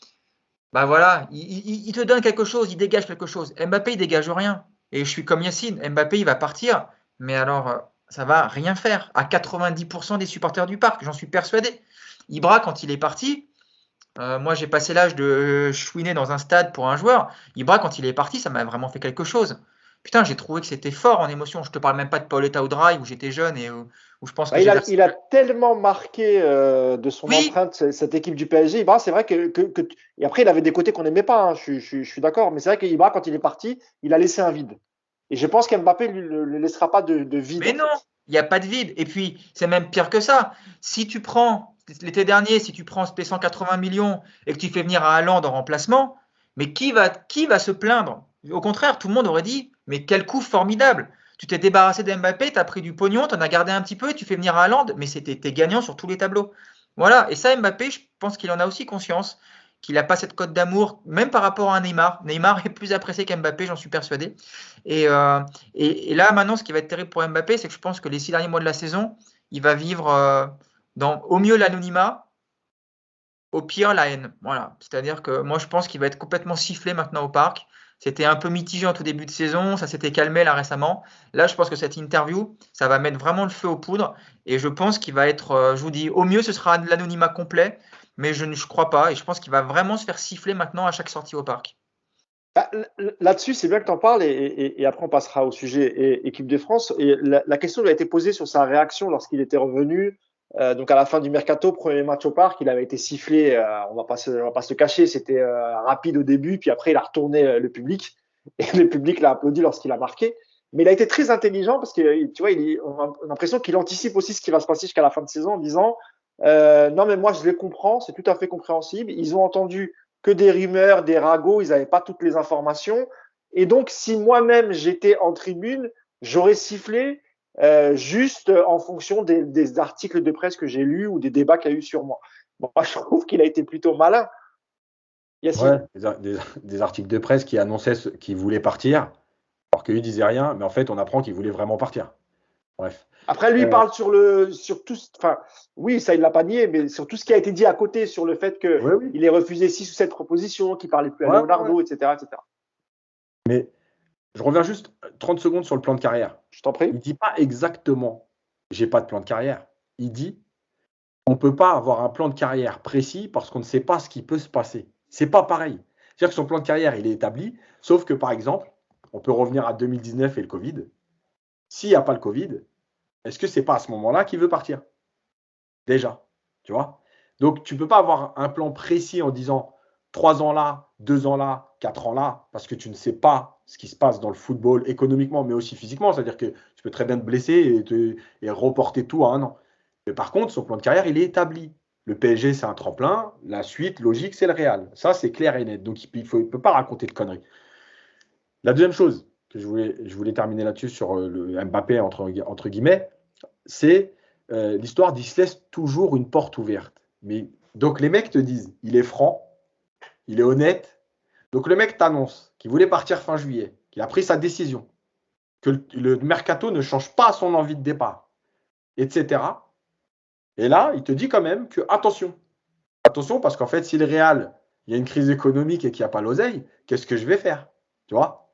bah voilà, il te donne quelque chose, il dégage quelque chose. Mbappé, il dégage rien. Et je suis comme Yacine, Mbappé, il va partir, mais alors ça va rien faire. À 90% des supporters du parc, j'en suis persuadé. Ibra, quand il est parti, moi j'ai passé l'âge de chouiner dans un stade pour un joueur. Ibra, quand il est parti, ça m'a vraiment fait quelque chose. Putain, j'ai trouvé que c'était fort en émotion. Je te parle même pas de Paoletta ou Drive où j'étais jeune et où je pense que j'ai versé. Il a tellement marqué de son Oui, empreinte cette équipe du PSG. Ibra, c'est vrai et après, il avait des côtés qu'on n'aimait pas, hein, je suis d'accord, mais c'est vrai qu'Ibra, quand il est parti, il a laissé un vide. Et je pense qu'Mbappé ne lui laissera pas de vide, mais en non, fait. il n'y a pas de vide. Et puis, c'est même pire que ça. Si tu prends, l'été dernier, si tu prends tes 180 millions et que tu fais venir à Haaland en remplacement, mais qui va se plaindre? Au contraire, tout le monde aurait dit, mais quel coup formidable. Tu t'es débarrassé d'Mbappé, tu as pris du pognon, tu en as gardé un petit peu et tu fais venir à Haaland, mais t'es gagnant sur tous les tableaux. Voilà, et ça, Mbappé, je pense qu'il en a aussi conscience, qu'il n'a pas cette cote d'amour, même par rapport à un Neymar. Neymar est plus apprécié qu'Mbappé, j'en suis persuadé. Et, euh, et là, maintenant, ce qui va être terrible pour Mbappé, c'est que je pense que les 6 derniers mois de la saison, il va vivre au mieux l'anonymat, au pire la haine. Voilà. C'est-à-dire que moi, je pense qu'il va être complètement sifflé maintenant au parc. C'était un peu mitigé en tout début de saison, ça s'était calmé là récemment. Là, je pense que cette interview, ça va mettre vraiment le feu aux poudres. Et je pense qu'il va être, je vous dis, au mieux, ce sera de l'anonymat complet, mais je ne crois pas. Et je pense qu'il va vraiment se faire siffler maintenant à chaque sortie au parc. Ah, là-dessus, c'est bien que tu en parles et après on passera au sujet équipe de France. Et la question lui a été posée sur sa réaction lorsqu'il était revenu. Donc à la fin du mercato, premier match au parc, il avait été sifflé. On va pas se cacher, c'était rapide au début, puis après il a retourné le public et le public l'a applaudi lorsqu'il a marqué. Mais il a été très intelligent parce que tu vois, on a l'impression qu'il anticipe aussi ce qui va se passer jusqu'à la fin de saison en disant non mais moi je les comprends, c'est tout à fait compréhensible. Ils ont entendu que des rumeurs, des ragots, ils n'avaient pas toutes les informations. Et donc, si moi-même j'étais en tribune, j'aurais sifflé juste en fonction des articles de presse que j'ai lus ou des débats qu'il y a eu sur moi. Bon, moi, je trouve qu'il a été plutôt malin. Ouais, Yacine. des articles de presse qui annonçaient qu'ils voulaient partir, alors qu'ils disaient rien, mais en fait, on apprend qu'ils voulaient vraiment partir. Bref. Après, lui, il Euh, parle sur tout, enfin, oui, ça, il l'a pas nié, mais sur tout ce qui a été dit à côté, sur le fait ouais, oui. qu'il ait refusé 6 ou 7 propositions, qu'il parlait plus à Ouais, ouais, ouais. Leonardo, etc., etc. Mais je reviens juste 30 secondes sur le plan de carrière. Je t'en prie. Il dit pas exactement, j'ai pas de plan de carrière. Il dit, on peut pas avoir un plan de carrière précis parce qu'on ne sait pas ce qui peut se passer. C'est pas pareil. C'est-à-dire que son plan de carrière, il est établi, sauf que par exemple, on peut revenir à 2019 et le Covid. S'il n'y a pas le Covid, est-ce que c'est pas à ce moment-là qu'il veut partir? Déjà, tu vois? Donc, tu ne peux pas avoir un plan précis en disant 3 ans là, 2 ans là, 4 ans là, parce que tu ne sais pas ce qui se passe dans le football économiquement, mais aussi physiquement. C'est-à-dire que tu peux très bien te blesser et reporter tout à 1 an. Mais par contre, son plan de carrière, il est établi. Le PSG, c'est un tremplin. La suite logique, c'est le Real. Ça, c'est clair et net. Donc, il ne peut pas raconter de conneries. La deuxième chose que je voulais terminer là-dessus sur le Mbappé, entre guillemets, c'est l'histoire d'il se laisse toujours une porte ouverte. Mais, donc les mecs te disent, il est franc, il est honnête. Donc le mec t'annonce qu'il voulait partir fin juillet, qu'il a pris sa décision, que le mercato ne change pas son envie de départ, etc. Et là, il te dit quand même que attention, attention parce qu'en fait, si le Real, il y a une crise économique et qu'il n'y a pas l'oseille, qu'est-ce que je vais faire? Tu vois?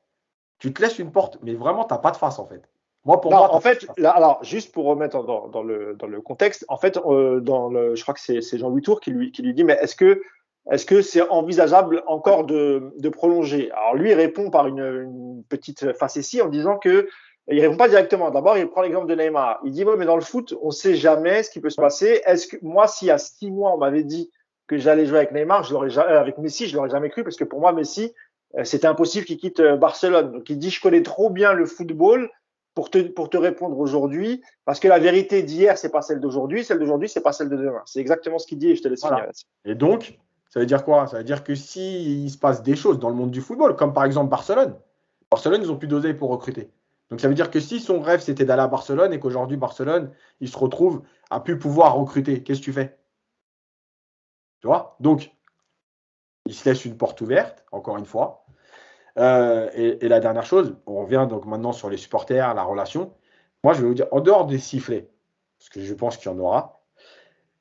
Tu te laisses une porte, mais vraiment, tu n'as pas de face en fait. Moi, pour Non, moi, en fait, là, alors, juste pour remettre dans le contexte, en fait, je crois que c'est Jean-Louis Tour qui lui dit, mais est-ce que c'est envisageable encore de prolonger? Alors, lui, il répond par une petite facétie en disant que Il répond pas directement. D'abord, il prend l'exemple de Neymar. Il dit, ouais, mais dans le foot, on sait jamais ce qui peut se passer. Est-ce que moi, s'il y a 6 mois, on m'avait dit que j'allais jouer avec Neymar, avec Messi, je l'aurais jamais cru, parce que pour moi, Messi, c'était impossible qu'il quitte Barcelone. Donc, il dit, je connais trop bien le football pour te répondre aujourd'hui, parce que la vérité d'hier, c'est pas celle d'aujourd'hui, c'est pas celle de demain. C'est exactement ce qu'il dit, et je te laisse finir. Et donc, ça veut dire quoi? Ça veut dire que s'il se passe des choses dans le monde du football, comme par exemple Barcelone, ils ont plus d'oseille pour recruter. Donc ça veut dire que si son rêve c'était d'aller à Barcelone et qu'aujourd'hui Barcelone, il se retrouve à plus pouvoir recruter, qu'est-ce que tu fais? Tu vois? Donc, il se laisse une porte ouverte, encore une fois. Et la dernière chose, on revient donc maintenant sur les supporters, la relation. Moi, je vais vous dire, en dehors des sifflets, parce que je pense qu'il y en aura,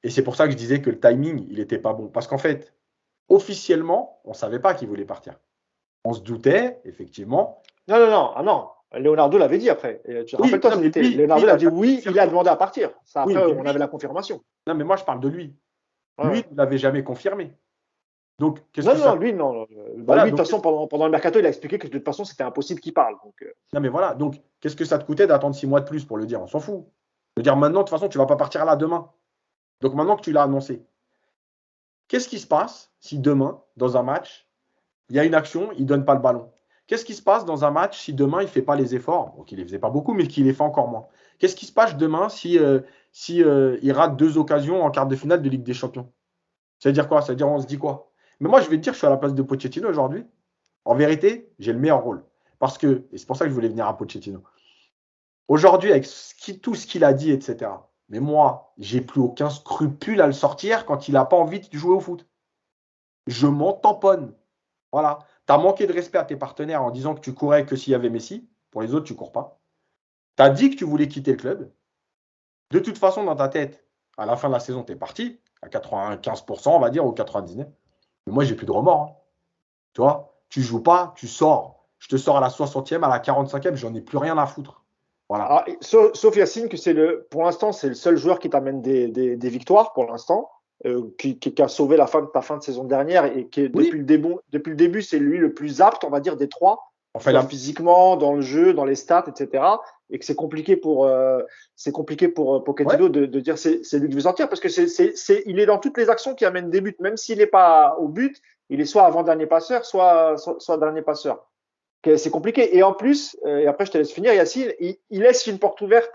et c'est pour ça que je disais que le timing, il n'était pas bon. Parce qu'en fait, officiellement, on ne savait pas qu'il voulait partir. On se doutait, effectivement. Non. Ah non. Leonardo l'avait dit après. Rappelle-toi, Leonardo a dit oui, il a demandé à partir. Ça, après, on avait la confirmation. Non, mais moi, je parle de lui. Lui, il ne l'avait jamais confirmé. Donc, lui, non. Voilà, lui, de toute façon, pendant le mercato, il a expliqué que de toute façon, c'était impossible qu'il parle. Non, mais voilà. Donc, qu'est-ce que ça te coûtait d'attendre 6 mois de plus pour le dire? On s'en fout. Je veux dire, maintenant, de toute façon, tu ne vas pas partir là demain. Donc, maintenant que tu l'as annoncé, qu'est-ce qui se passe si demain, dans un match, il y a une action, il ne donne pas le ballon? Qu'est-ce qui se passe dans un match si demain, il ne fait pas les efforts? Donc, il ne les faisait pas beaucoup, mais qu'il les fait encore moins. Qu'est-ce qui se passe demain si il rate 2 occasions en quart de finale de Ligue des Champions? Ça veut dire quoi? Ça veut dire on se dit quoi? Mais moi, je vais te dire, je suis à la place de Pochettino aujourd'hui. En vérité, j'ai le meilleur rôle. Parce que, et c'est pour ça que je voulais venir à Pochettino. Aujourd'hui, avec tout ce qu'il a dit, etc. Mais moi, j'ai plus aucun scrupule à le sortir quand il n'a pas envie de jouer au foot. Je m'en tamponne. Voilà. Tu as manqué de respect à tes partenaires en disant que tu courais que s'il y avait Messi. Pour les autres, tu ne cours pas. Tu as dit que tu voulais quitter le club. De toute façon, dans ta tête, à la fin de la saison, tu es parti. À 95%, on va dire, ou 99%. Mais moi, j'ai plus de remords. Hein. Tu vois, tu joues pas, tu sors. Je te sors à la 60e, à la 45e, j'en ai plus rien à foutre. Voilà. Alors, sauf Yacine, que pour l'instant, c'est le seul joueur qui t'amène des victoires pour l'instant, qui a sauvé ta fin de saison dernière et qui, depuis le début, c'est lui le plus apte, on va dire, des trois, physiquement, dans le jeu, dans les stats, etc. Et que c'est compliqué pour Pochettino de dire c'est lui que je veux sortir parce que il est dans toutes les actions qui amènent des buts, même s'il n'est pas au but, il est soit avant-dernier passeur, soit dernier passeur. C'est compliqué. Et en plus, et après je te laisse finir, Yacine, il laisse une porte ouverte,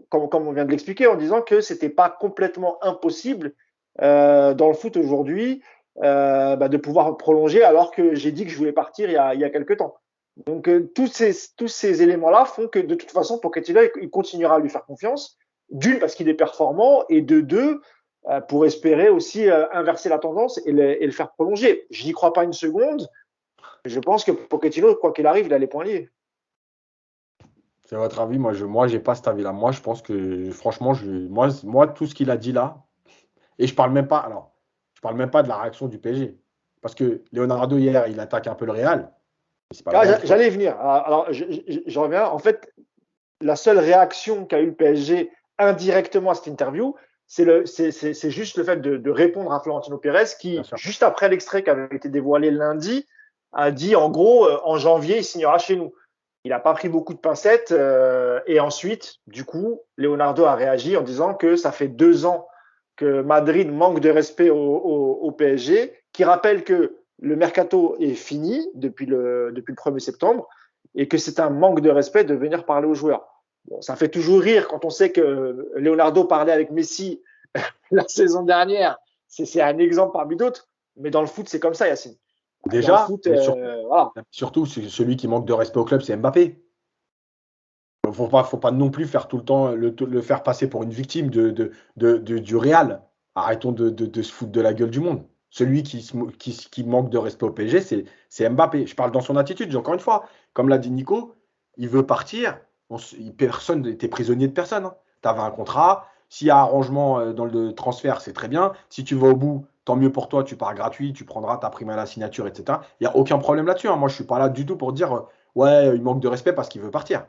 comme on vient de l'expliquer, en disant que c'était pas complètement impossible dans le foot aujourd'hui de pouvoir prolonger, alors que j'ai dit que je voulais partir il y a quelques temps. Donc tous ces éléments-là font que de toute façon, Pochettino, il continuera à lui faire confiance. D'une, parce qu'il est performant, et de deux, pour espérer aussi inverser la tendance et le faire prolonger. Je n'y crois pas une seconde. Je pense que Pochettino, quoi qu'il arrive, il a les poings liés. C'est votre avis? Moi, j'ai pas cet avis-là. Moi, je pense que, franchement, moi, tout ce qu'il a dit là, et je parle même pas de la réaction du PSG. Parce que Leonardo, hier, il attaque un peu le Real. J'allais y venir. Alors, je reviens. En fait, la seule réaction qu'a eu le PSG indirectement à cette interview, c'est juste le fait de répondre à Florentino Pérez qui, juste après l'extrait qui avait été dévoilé lundi, a dit en gros, en janvier, il signera chez nous. Il n'a pas pris beaucoup de pincettes. Et ensuite, du coup, Leonardo a réagi en disant que ça fait 2 ans que Madrid manque de respect au PSG, qui rappelle que le mercato est fini depuis le 1er septembre et que c'est un manque de respect de venir parler aux joueurs. Bon, ça fait toujours rire quand on sait que Leonardo parlait avec Messi la saison dernière. C'est un exemple parmi d'autres, mais dans le foot, c'est comme ça, Yacine. Déjà, surtout, celui qui manque de respect au club, c'est Mbappé. Il ne faut pas non plus faire tout le temps le faire passer pour une victime du Real. Arrêtons de se foutre de la gueule du monde. Celui qui manque de respect au PSG, c'est Mbappé. Je parle dans son attitude, encore une fois. Comme l'a dit Nico, il veut partir. Personne n'était prisonnier de personne. Hein. Tu avais un contrat. S'il y a arrangement dans le transfert, c'est très bien. Si tu vas au bout, tant mieux pour toi, tu pars gratuit, tu prendras ta prime à la signature, etc. Il n'y a aucun problème là-dessus. Hein. Moi, je ne suis pas là du tout pour dire ouais, il manque de respect parce qu'il veut partir.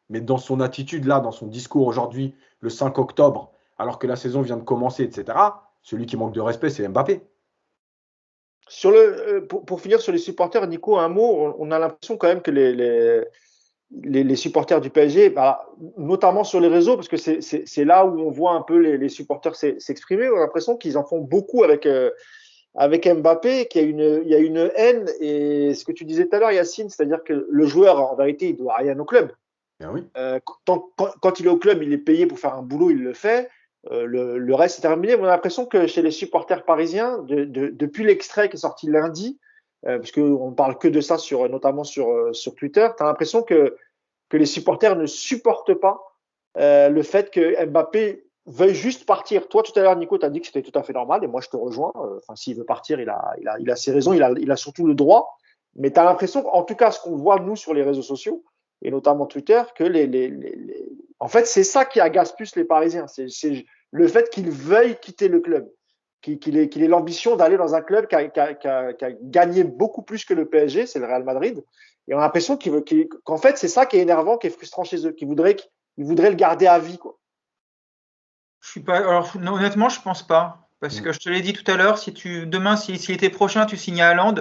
Mais dans son attitude là, dans son discours aujourd'hui, le 5 octobre, alors que la saison vient de commencer, etc., celui qui manque de respect, c'est Mbappé. Pour finir sur les supporters, Nico, un mot, on a l'impression quand même que les supporters du PSG, bah, notamment sur les réseaux, parce que c'est là où on voit un peu les supporters s'exprimer. On a l'impression qu'ils en font beaucoup avec Mbappé, il y a une haine. Et ce que tu disais tout à l'heure, Yacine, c'est-à-dire que le joueur, en vérité, il doit rien au club. Ben oui. Quand il est au club, il est payé pour faire un boulot, il le fait. Le reste est terminé. Mais on a l'impression que chez les supporters parisiens, depuis l'extrait qui est sorti lundi, parce qu'on ne parle que de ça, notamment sur Twitter, tu as l'impression que les supporters ne supportent pas le fait que Mbappé veuille juste partir. Toi, tout à l'heure, Nico, tu as dit que c'était tout à fait normal, et moi, je te rejoins. Enfin, s'il veut partir, il a ses raisons, il a surtout le droit. Mais tu as l'impression, en tout cas, ce qu'on voit, nous, sur les réseaux sociaux, et notamment Twitter, que en fait, c'est ça qui agace plus les Parisiens. C'est le fait qu'ils veuillent quitter le club, qu'il ait l'ambition d'aller dans un club qui a gagné beaucoup plus que le PSG, c'est le Real Madrid. Et on a l'impression qu'en fait, c'est ça qui est énervant, qui est frustrant chez eux, qu'ils voudraient le garder à vie, quoi. Je suis pas. Alors, non, honnêtement, je pense pas. Parce que je te l'ai dit tout à l'heure, demain, si l'été prochain, tu signes à Haaland,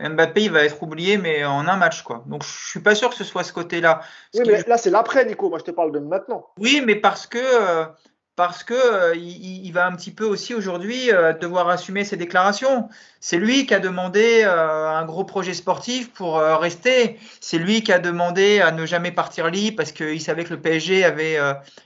Mbappé, il va être oublié, mais en un match, quoi. Donc, je suis pas sûr que ce soit ce côté-là. Oui, mais là, c'est l'après, Nico. Moi, je te parle de maintenant. Oui, mais parce que il va un petit peu aussi aujourd'hui devoir assumer ses déclarations. C'est lui qui a demandé un gros projet sportif pour rester. C'est lui qui a demandé à ne jamais partir libre parce qu'il savait que le PSG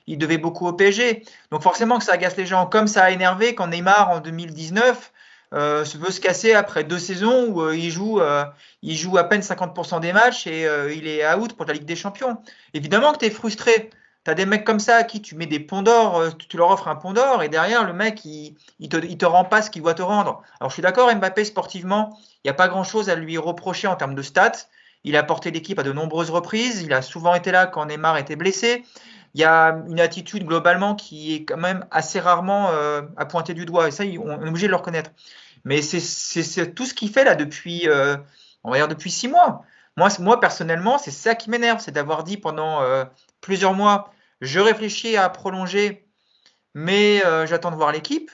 il devait beaucoup au PSG. Donc forcément que ça agace les gens. Comme ça a énervé quand Neymar en 2019 veut se casser après 2 saisons où il joue à peine 50% des matchs et il est out pour la Ligue des Champions. Évidemment que tu es frustré. T'as des mecs comme ça à qui tu mets des ponts d'or, tu leur offres un pont d'or et derrière le mec il te rend pas ce qu'il doit te rendre. Alors je suis d'accord, Mbappé sportivement, il n'y a pas grand chose à lui reprocher en termes de stats. Il a porté l'équipe à de nombreuses reprises, il a souvent été là quand Neymar était blessé. Il y a une attitude globalement qui est quand même assez rarement à pointer du doigt et ça on est obligé de le reconnaître. Mais c'est tout ce qu'il fait là on va dire depuis 6 mois. Moi personnellement, c'est ça qui m'énerve, c'est d'avoir dit pendant plusieurs mois je réfléchis à prolonger, mais j'attends de voir l'équipe.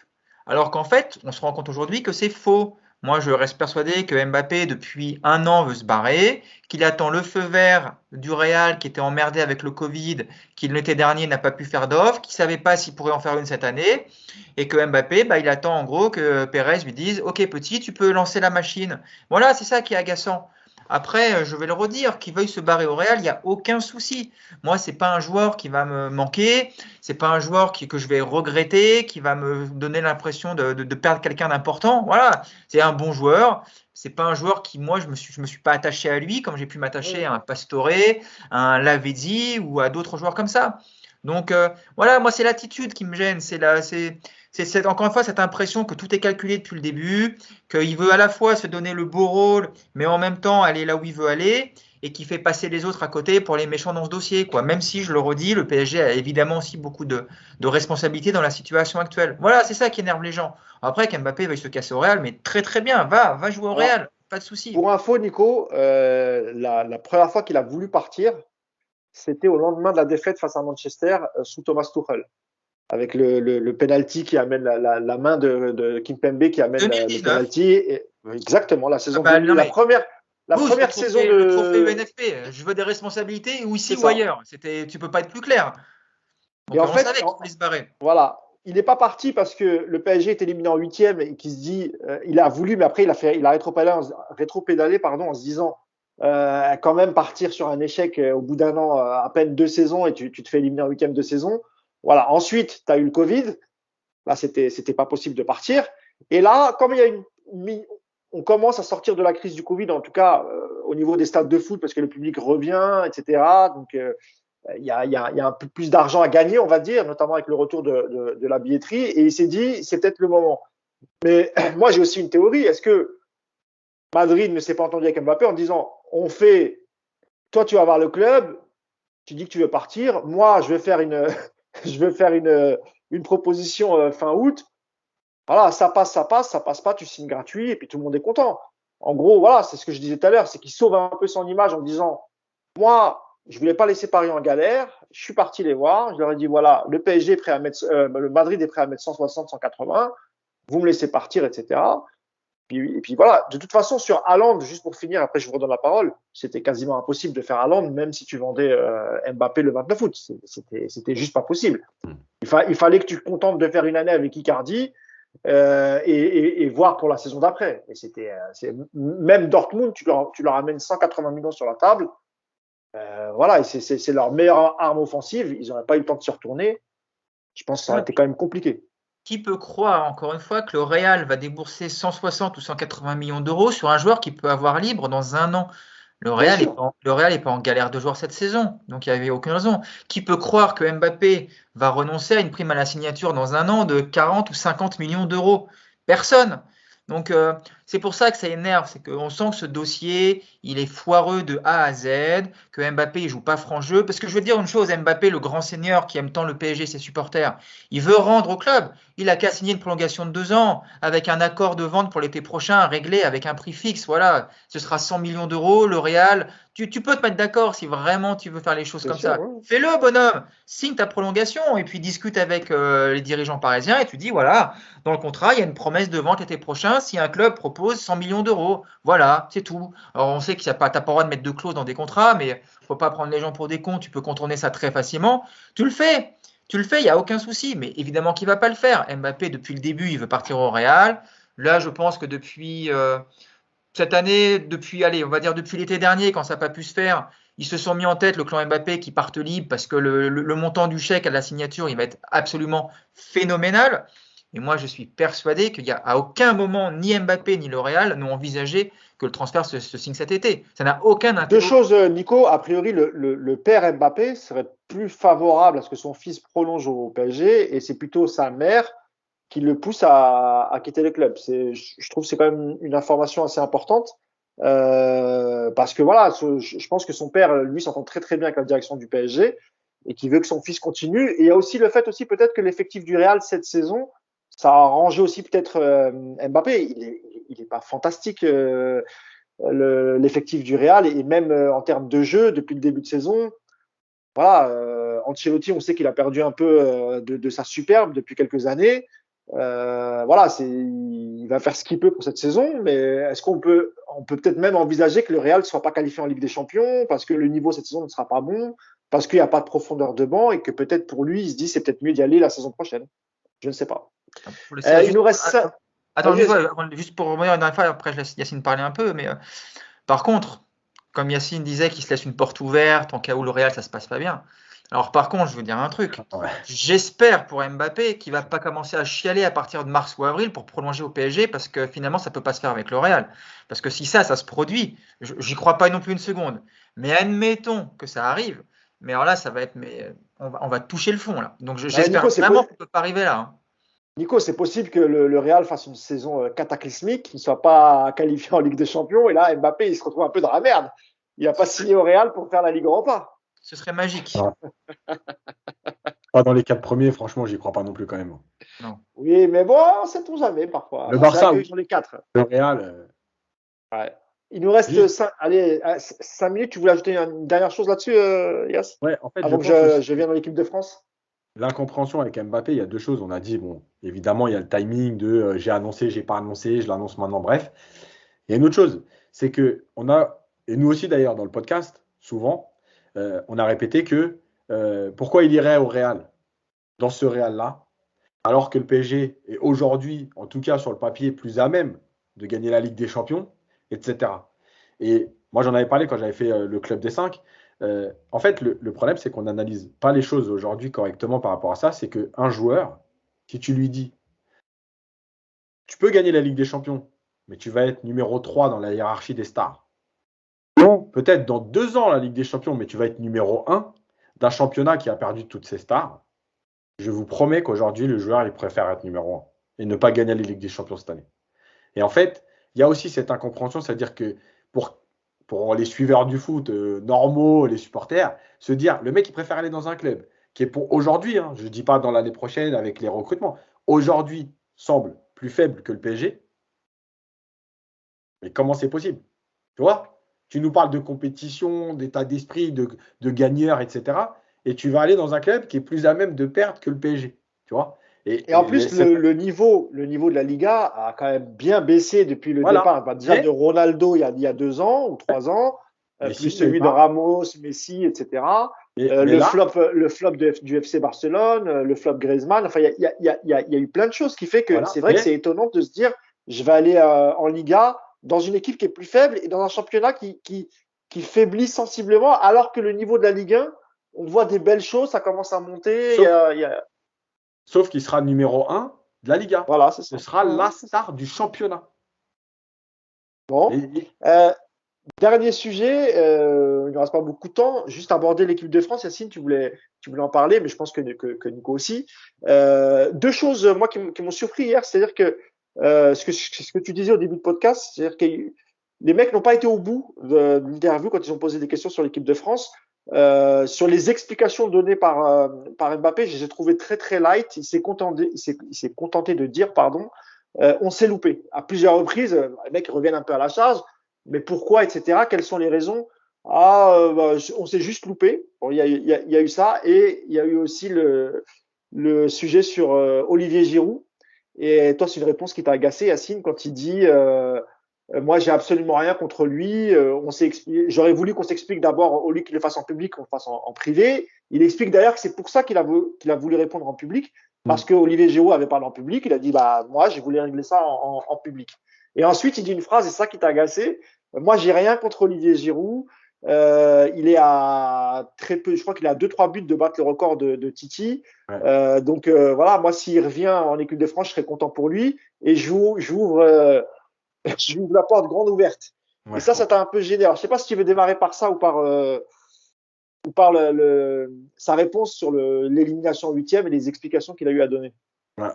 Alors qu'en fait, on se rend compte aujourd'hui que c'est faux. Moi, je reste persuadé que Mbappé, depuis un an, veut se barrer, qu'il attend le feu vert du Real qui était emmerdé avec le Covid, qui l'été dernier n'a pas pu faire d'offre, qui ne savait pas s'il pourrait en faire une cette année, et que Mbappé, il attend en gros que Pérez lui dise ok petit, tu peux lancer la machine. Voilà, c'est ça qui est agaçant. Après, je vais le redire, qu'il veuille se barrer au Real, il n'y a aucun souci. Moi, c'est pas un joueur qui va me manquer, c'est pas un joueur que je vais regretter, qui va me donner l'impression de perdre quelqu'un d'important. Voilà, c'est un bon joueur. C'est pas un joueur qui, moi, je me suis pas attaché à lui comme j'ai pu m'attacher à un Pastore, à un Lavezzi ou à d'autres joueurs comme ça. Donc voilà, moi c'est l'attitude qui me gêne, c'est encore une fois cette impression que tout est calculé depuis le début, qu'il veut à la fois se donner le beau rôle, mais en même temps aller là où il veut aller, et qui fait passer les autres à côté pour les méchants dans ce dossier, quoi. Même si, je le redis, le PSG a évidemment aussi beaucoup de responsabilités dans la situation actuelle. Voilà, c'est ça qui énerve les gens. Après, qu'Mbappé veuille se casser au Real, mais très très bien, va jouer au Alors, Real, pas de souci. pour info, Nico, la première fois qu'il a voulu partir, c'était au lendemain de la défaite face à Manchester sous Thomas Tuchel, avec le penalty qui amène la main de Kimpembe qui amène le 2019. penalty. Exactement, la saison Non, 2000, la première saison le trophée de. UNFP. Je veux des responsabilités ou ici C'est ou ça. ailleurs. Tu peux pas être plus clair. Et Donc en on fait, savait qu'il fallait se barrer. voilà, il n'est pas parti parce que le PSG est éliminé en huitième et qu'il se dit, il a voulu, mais après il a rétropédalé, pardon, en se disant, quand même partir sur un échec au bout d'un an, à peine 2 saisons, et tu te fais éliminer en huitième de saison. Voilà. Ensuite, tu as eu le Covid. Là, c'était pas possible de partir. Et là, comme on commence à sortir de la crise du Covid, en tout cas au niveau des stades de foot, parce que le public revient, etc. Donc il y a un peu plus d'argent à gagner, on va dire, notamment avec le retour de la billetterie. Et il s'est dit, c'est peut-être le moment. Mais moi, j'ai aussi une théorie. Est-ce que Madrid ne s'est pas entendu avec Mbappé en disant, toi, tu vas voir le club, tu dis que tu veux partir. Moi, je vais faire une proposition fin août. Voilà, ça passe pas, tu signes gratuit et puis tout le monde est content. En gros, voilà, c'est ce que je disais tout à l'heure, c'est qu'il sauve un peu son image en disant, moi, je voulais pas laisser Paris en galère, je suis parti les voir, je leur ai dit, voilà, le PSG est prêt à mettre, le Madrid est prêt à mettre 160, 180, vous me laissez partir, etc. Et puis voilà, de toute façon, sur Haaland, juste pour finir, après je vous redonne la parole, c'était quasiment impossible de faire Haaland, même si tu vendais Mbappé le 29 août. C'était juste pas possible. Il fallait que tu te contentes de faire une année avec Icardi et voir pour la saison d'après. Et même Dortmund, tu leur amènes 180 millions sur la table. Voilà, et c'est leur meilleure arme offensive. Ils n'auraient pas eu le temps de se retourner. Je pense que ça aurait été quand même compliqué. Qui peut croire, encore une fois, que le Real va débourser 160 ou 180 millions d'euros sur un joueur qui peut avoir libre dans un an? Le Real n'est pas en galère de joueurs cette saison, donc il n'y avait aucune raison. Qui peut croire que Mbappé va renoncer à une prime à la signature dans un an de 40 ou 50 millions d'euros? Personne. Donc c'est pour ça que ça énerve, c'est qu'on sent que ce dossier, il est foireux de A à Z, que Mbappé il joue pas franc jeu. Parce que je veux dire une chose, Mbappé, le grand seigneur qui aime tant le PSG et ses supporters, il veut rendre au club. Il a qu'à signer une prolongation de 2 ans avec un accord de vente pour l'été prochain réglé avec un prix fixe. Voilà, ce sera 100 millions d'euros. Le Real, tu peux te mettre d'accord si vraiment tu veux faire les choses comme ça. Ouais. Fais-le, bonhomme. Signe ta prolongation et puis discute avec les dirigeants parisiens et tu dis voilà, dans le contrat, il y a une promesse de vente l'été prochain si un club propose 100 millions d'euros. Voilà, c'est tout. Alors on sait que tu n'as pas le droit de mettre de clauses dans des contrats, mais il ne faut pas prendre les gens pour des cons. Tu peux contourner ça très facilement. Tu le fais, il n'y a aucun souci. Mais évidemment qu'il ne va pas le faire. Mbappé, depuis le début, il veut partir au Real. Là, je pense que depuis cette année, on va dire depuis l'été dernier, quand ça n'a pas pu se faire, ils se sont mis en tête, le clan Mbappé, qui parte libre parce que le montant du chèque à la signature, il va être absolument phénoménal. Et moi, je suis persuadé qu'il n'y a à aucun moment, ni Mbappé ni le Real n'ont envisagé que le transfert se signe cet été. Ça n'a aucun intérêt. Deux choses, Nico. A priori, le père Mbappé serait plus favorable à ce que son fils prolonge au PSG et c'est plutôt sa mère qui le pousse à quitter le club. Je trouve que c'est quand même une information assez importante parce que voilà, je pense que son père, lui, s'entend très très bien avec la direction du PSG et qui veut que son fils continue. Et il y a aussi le fait aussi peut-être que l'effectif du Real cette saison, ça a arrangé aussi peut-être Mbappé. Il est pas fantastique l'effectif du Real et même en termes de jeu depuis le début de saison. Voilà, Ancelotti, on sait qu'il a perdu un peu de sa superbe depuis quelques années. Voilà, il va faire ce qu'il peut pour cette saison, mais est-ce on peut peut-être même envisager que le Real ne soit pas qualifié en Ligue des Champions parce que le niveau cette saison ne sera pas bon, parce qu'il n'y a pas de profondeur de banc et que peut-être pour lui, il se dit c'est peut-être mieux d'y aller la saison prochaine. Je ne sais pas. Il nous reste ça. Attends, juste pour revenir une dernière fois, après je laisse Yacine parler un peu, mais par contre, comme Yacine disait qu'il se laisse une porte ouverte en cas où le Real ça se passe pas bien. Alors par contre, je veux dire un truc. Ouais. J'espère pour Mbappé qu'il va pas commencer à chialer à partir de mars ou avril pour prolonger au PSG parce que finalement ça peut pas se faire avec le Real. Parce que si ça se produit, j'y crois pas non plus une seconde. Mais admettons que ça arrive. Mais alors là, ça va être, on va toucher le fond là. Donc j'espère vraiment qu'on peut pas arriver là. Hein. Nico, c'est possible que le Real fasse une saison cataclysmique, qu'il ne soit pas qualifié en Ligue des Champions, et là, Mbappé, il se retrouve un peu dans la merde. Il n'a pas signé au Real pour faire la Ligue Europa. Ce serait magique. Pas dans les 4 premiers, franchement, j'y crois pas non plus quand même. Non. Oui, mais bon, on ne sait jamais parfois. Le Barça, sur les 4. Le Real. Ouais. Il nous reste 5 minutes. Tu voulais ajouter une dernière chose là-dessus, Yass? Ouais, en fait, avant que je vienne dans l'équipe de France. L'incompréhension avec Mbappé, il y a deux choses. On a dit, bon, évidemment, il y a le timing de j'ai annoncé, j'ai pas annoncé, je l'annonce maintenant, bref. Il y a une autre chose, c'est que et nous aussi d'ailleurs dans le podcast, souvent, on a répété que pourquoi il irait au Real, dans ce Real-là, alors que le PSG est aujourd'hui, en tout cas sur le papier, plus à même de gagner la Ligue des Champions, etc. Et moi, j'en avais parlé quand j'avais fait le Club des 5. En fait, le problème, c'est qu'on n'analyse pas les choses aujourd'hui correctement par rapport à ça. C'est qu'un joueur, si tu lui dis, tu peux gagner la Ligue des Champions, mais tu vas être numéro 3 dans la hiérarchie des stars. Non, peut-être dans 2 ans la Ligue des Champions, mais tu vas être numéro 1 d'un championnat qui a perdu toutes ses stars. Je vous promets qu'aujourd'hui, le joueur, il préfère être numéro 1 et ne pas gagner la Ligue des Champions cette année. Et en fait, il y a aussi cette incompréhension, c'est-à-dire que pour les suiveurs du foot normaux, les supporters, se dire, le mec, il préfère aller dans un club qui est pour aujourd'hui, hein, je ne dis pas dans l'année prochaine avec les recrutements, aujourd'hui semble plus faible que le PSG. Mais comment c'est possible? Tu vois? Tu nous parles de compétition, d'état d'esprit, de gagneur, etc. Et tu vas aller dans un club qui est plus à même de perdre que le PSG. Tu vois? Et en plus, le niveau de la Liga a quand même bien baissé depuis le départ. Bah, déjà de Ronaldo il y a 2 ans ou 3 ans, plus celui de Ramos, Messi, etc. Le flop du FC Barcelone, le flop Griezmann. Enfin, il y a eu plein de choses qui fait que c'est vrai que c'est étonnant de se dire je vais aller en Liga dans une équipe qui est plus faible et dans un championnat qui faiblit sensiblement, alors que le niveau de la Ligue 1, on voit des belles choses, ça commence à monter. Sauf qu'il sera numéro 1 de la Liga. Voilà, c'est ça. Ce sera la star du championnat. Bon. Dernier sujet, il ne reste pas beaucoup de temps. Juste aborder l'équipe de France. Yacine, tu voulais en parler, mais je pense que Nico aussi. 2 choses, moi, qui m'ont surpris hier. C'est-à-dire que ce que tu disais au début de podcast, c'est-à-dire que les mecs n'ont pas été au bout de l'interview quand ils ont posé des questions sur l'équipe de France. Sur les explications données par Mbappé, je les ai trouvées très très light. Il s'est contenté de dire, on s'est loupé. À plusieurs reprises, les mecs reviennent un peu à la charge. Mais pourquoi, etc. Quelles sont les raisons? On s'est juste loupé. Bon, il y a eu ça, et il y a eu aussi le sujet sur Olivier Giroud. Et toi, c'est une réponse qui t'a agacé, Yacine, quand il dit moi, j'ai absolument rien contre lui. J'aurais voulu qu'on s'explique d'abord, au lieu qu'il le fasse en public, qu'on le fasse en privé. Il explique d'ailleurs que c'est pour ça qu'il a voulu répondre en public, parce que Olivier Giroud avait parlé en public. Il a dit moi, j'ai voulu régler ça en public. Et ensuite, il dit une phrase, et c'est ça qui t'a agacé. Moi, j'ai rien contre Olivier Giroud. Il est à très peu, je crois qu'il est à 2-3 buts de battre le record de Titi. Ouais. Donc voilà, moi, s'il revient en équipe de France, je serais content pour lui. Et j'ouvre la porte grande ouverte. Ouais, et ça t'a un peu gêné. Alors, je sais pas si tu veux démarrer par ça ou par sa réponse sur l'élimination en 8e et les explications qu'il a eu à donner. Ouais.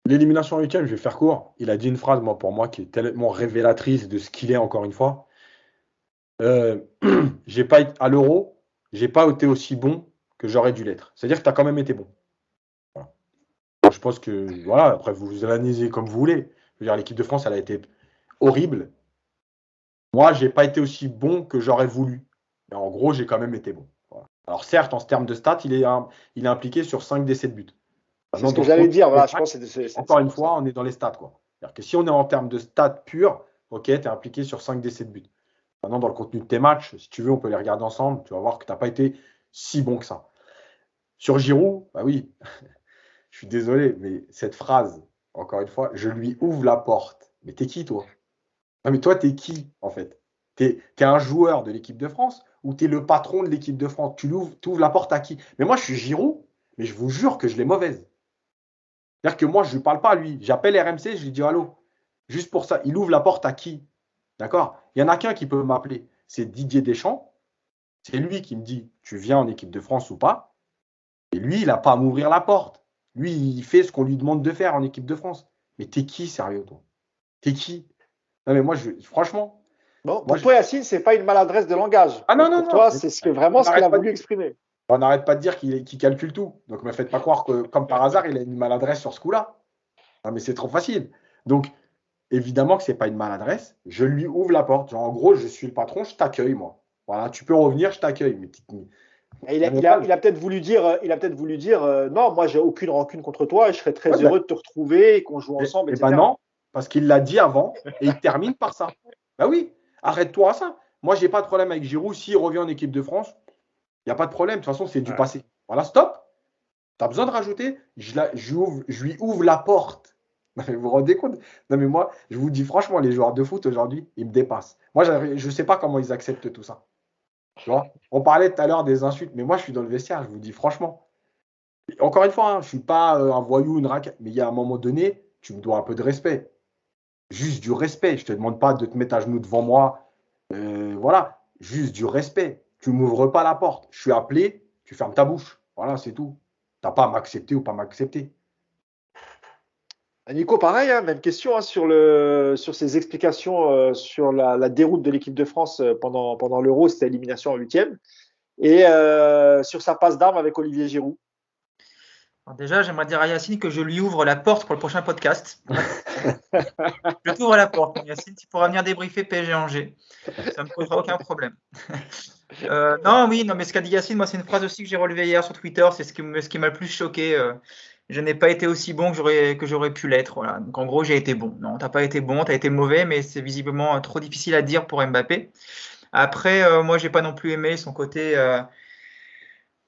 L'élimination en 8e, je vais faire court. Il a dit une phrase, pour moi, qui est tellement révélatrice de ce qu'il est, encore une fois. J'ai pas été à l'Euro, j'ai pas été aussi bon que j'aurais dû l'être. C'est-à-dire que tu as quand même été bon. Voilà. Je pense que, voilà, après, vous analysez comme vous voulez. Je veux dire, l'équipe de France, elle a été horrible. Moi, j'ai pas été aussi bon que j'aurais voulu. Mais en gros, j'ai quand même été bon. Voilà. Alors, certes, en termes de stats, il est impliqué sur 5 des 7 buts. C'est ce que j'allais dire. Voilà, je pense que c'est encore une fois, on est dans les stats, quoi. C'est-à-dire que si on est en termes de stats purs, ok, tu es impliqué sur 5 des 7 buts. Maintenant, dans le contenu de tes matchs, si tu veux, on peut les regarder ensemble. Tu vas voir que tu n'as pas été si bon que ça. Sur Giroud, bah oui, je suis désolé, mais cette phrase, encore une fois, je lui ouvre la porte. Mais t'es qui, toi? Non, mais toi, t'es qui, en fait? T'es un joueur de l'équipe de France ou t'es le patron de l'équipe de France? Tu ouvres la porte à qui? Mais moi, je suis Giroud, mais je vous jure que je l'ai mauvaise. C'est-à-dire que moi, je ne lui parle pas à lui. J'appelle RMC, je lui dis allô. Juste pour ça, il ouvre la porte à qui? D'accord? Il n'y en a qu'un qui peut m'appeler. C'est Didier Deschamps. C'est lui qui me dit tu viens en équipe de France ou pas. Et lui, il n'a pas à m'ouvrir la porte. Lui, il fait ce qu'on lui demande de faire en équipe de France. Mais t'es qui, sérieux, toi? T'es qui? Non, mais moi, franchement. Bon, pour toi, Yacine, ce n'est pas une maladresse de langage. Ah non, non, pour toi, c'est ce qu'il a voulu exprimer. On n'arrête pas de dire qu'il calcule tout. Donc, ne me faites pas croire que, comme par hasard, il a une maladresse sur ce coup-là. Non, mais c'est trop facile. Donc, évidemment que ce n'est pas une maladresse. Je lui ouvre la porte. Genre, en gros, je suis le patron, je t'accueille, moi. Voilà, tu peux revenir, je t'accueille. Mais il a peut-être voulu dire, non, moi, j'ai aucune rancune contre toi et je serais très heureux de te retrouver et qu'on joue ensemble, etc. Ben non, parce qu'il l'a dit avant et il termine par ça. Ben oui, arrête-toi à ça. Moi, j'ai pas de problème avec Giroud. S'il revient en équipe de France, il n'y a pas de problème. De toute façon, c'est du passé. Voilà, stop. Tu as besoin de rajouter, je lui ouvre la porte. Vous vous rendez compte? Non, mais moi, je vous dis franchement, les joueurs de foot aujourd'hui, ils me dépassent. Moi, je ne sais pas comment ils acceptent tout ça. Tu vois? On parlait tout à l'heure des insultes, mais moi, je suis dans le vestiaire, je vous dis franchement. Encore une fois, je ne suis pas un voyou, une raquette, mais il y a un moment donné, tu me dois un peu de respect. Juste du respect. Je ne te demande pas de te mettre à genoux devant moi. Voilà, juste du respect. Tu ne m'ouvres pas la porte. Je suis appelé, tu fermes ta bouche. Voilà, c'est tout. Tu n'as pas à m'accepter ou pas m'accepter. Nico, pareil, même question sur ses explications sur la déroute de l'équipe de France pendant l'Euro, c'était élimination en 8e, et sur sa passe d'armes avec Olivier Giroud. Alors déjà, j'aimerais dire à Yacine que je lui ouvre la porte pour le prochain podcast. Je t'ouvre la porte, Yacine, tu pourras venir débriefer PSG Angers. Ça ne me posera aucun problème. Non, mais ce qu'a dit Yacine, moi, c'est une phrase aussi que j'ai relevée hier sur Twitter. C'est ce qui m'a le plus choqué je n'ai pas été aussi bon que j'aurais pu l'être. Voilà. Donc en gros, j'ai été bon. Non, t'as pas été bon, t'as été mauvais, mais c'est visiblement trop difficile à dire pour Mbappé. Après, moi, j'ai pas non plus aimé son côté.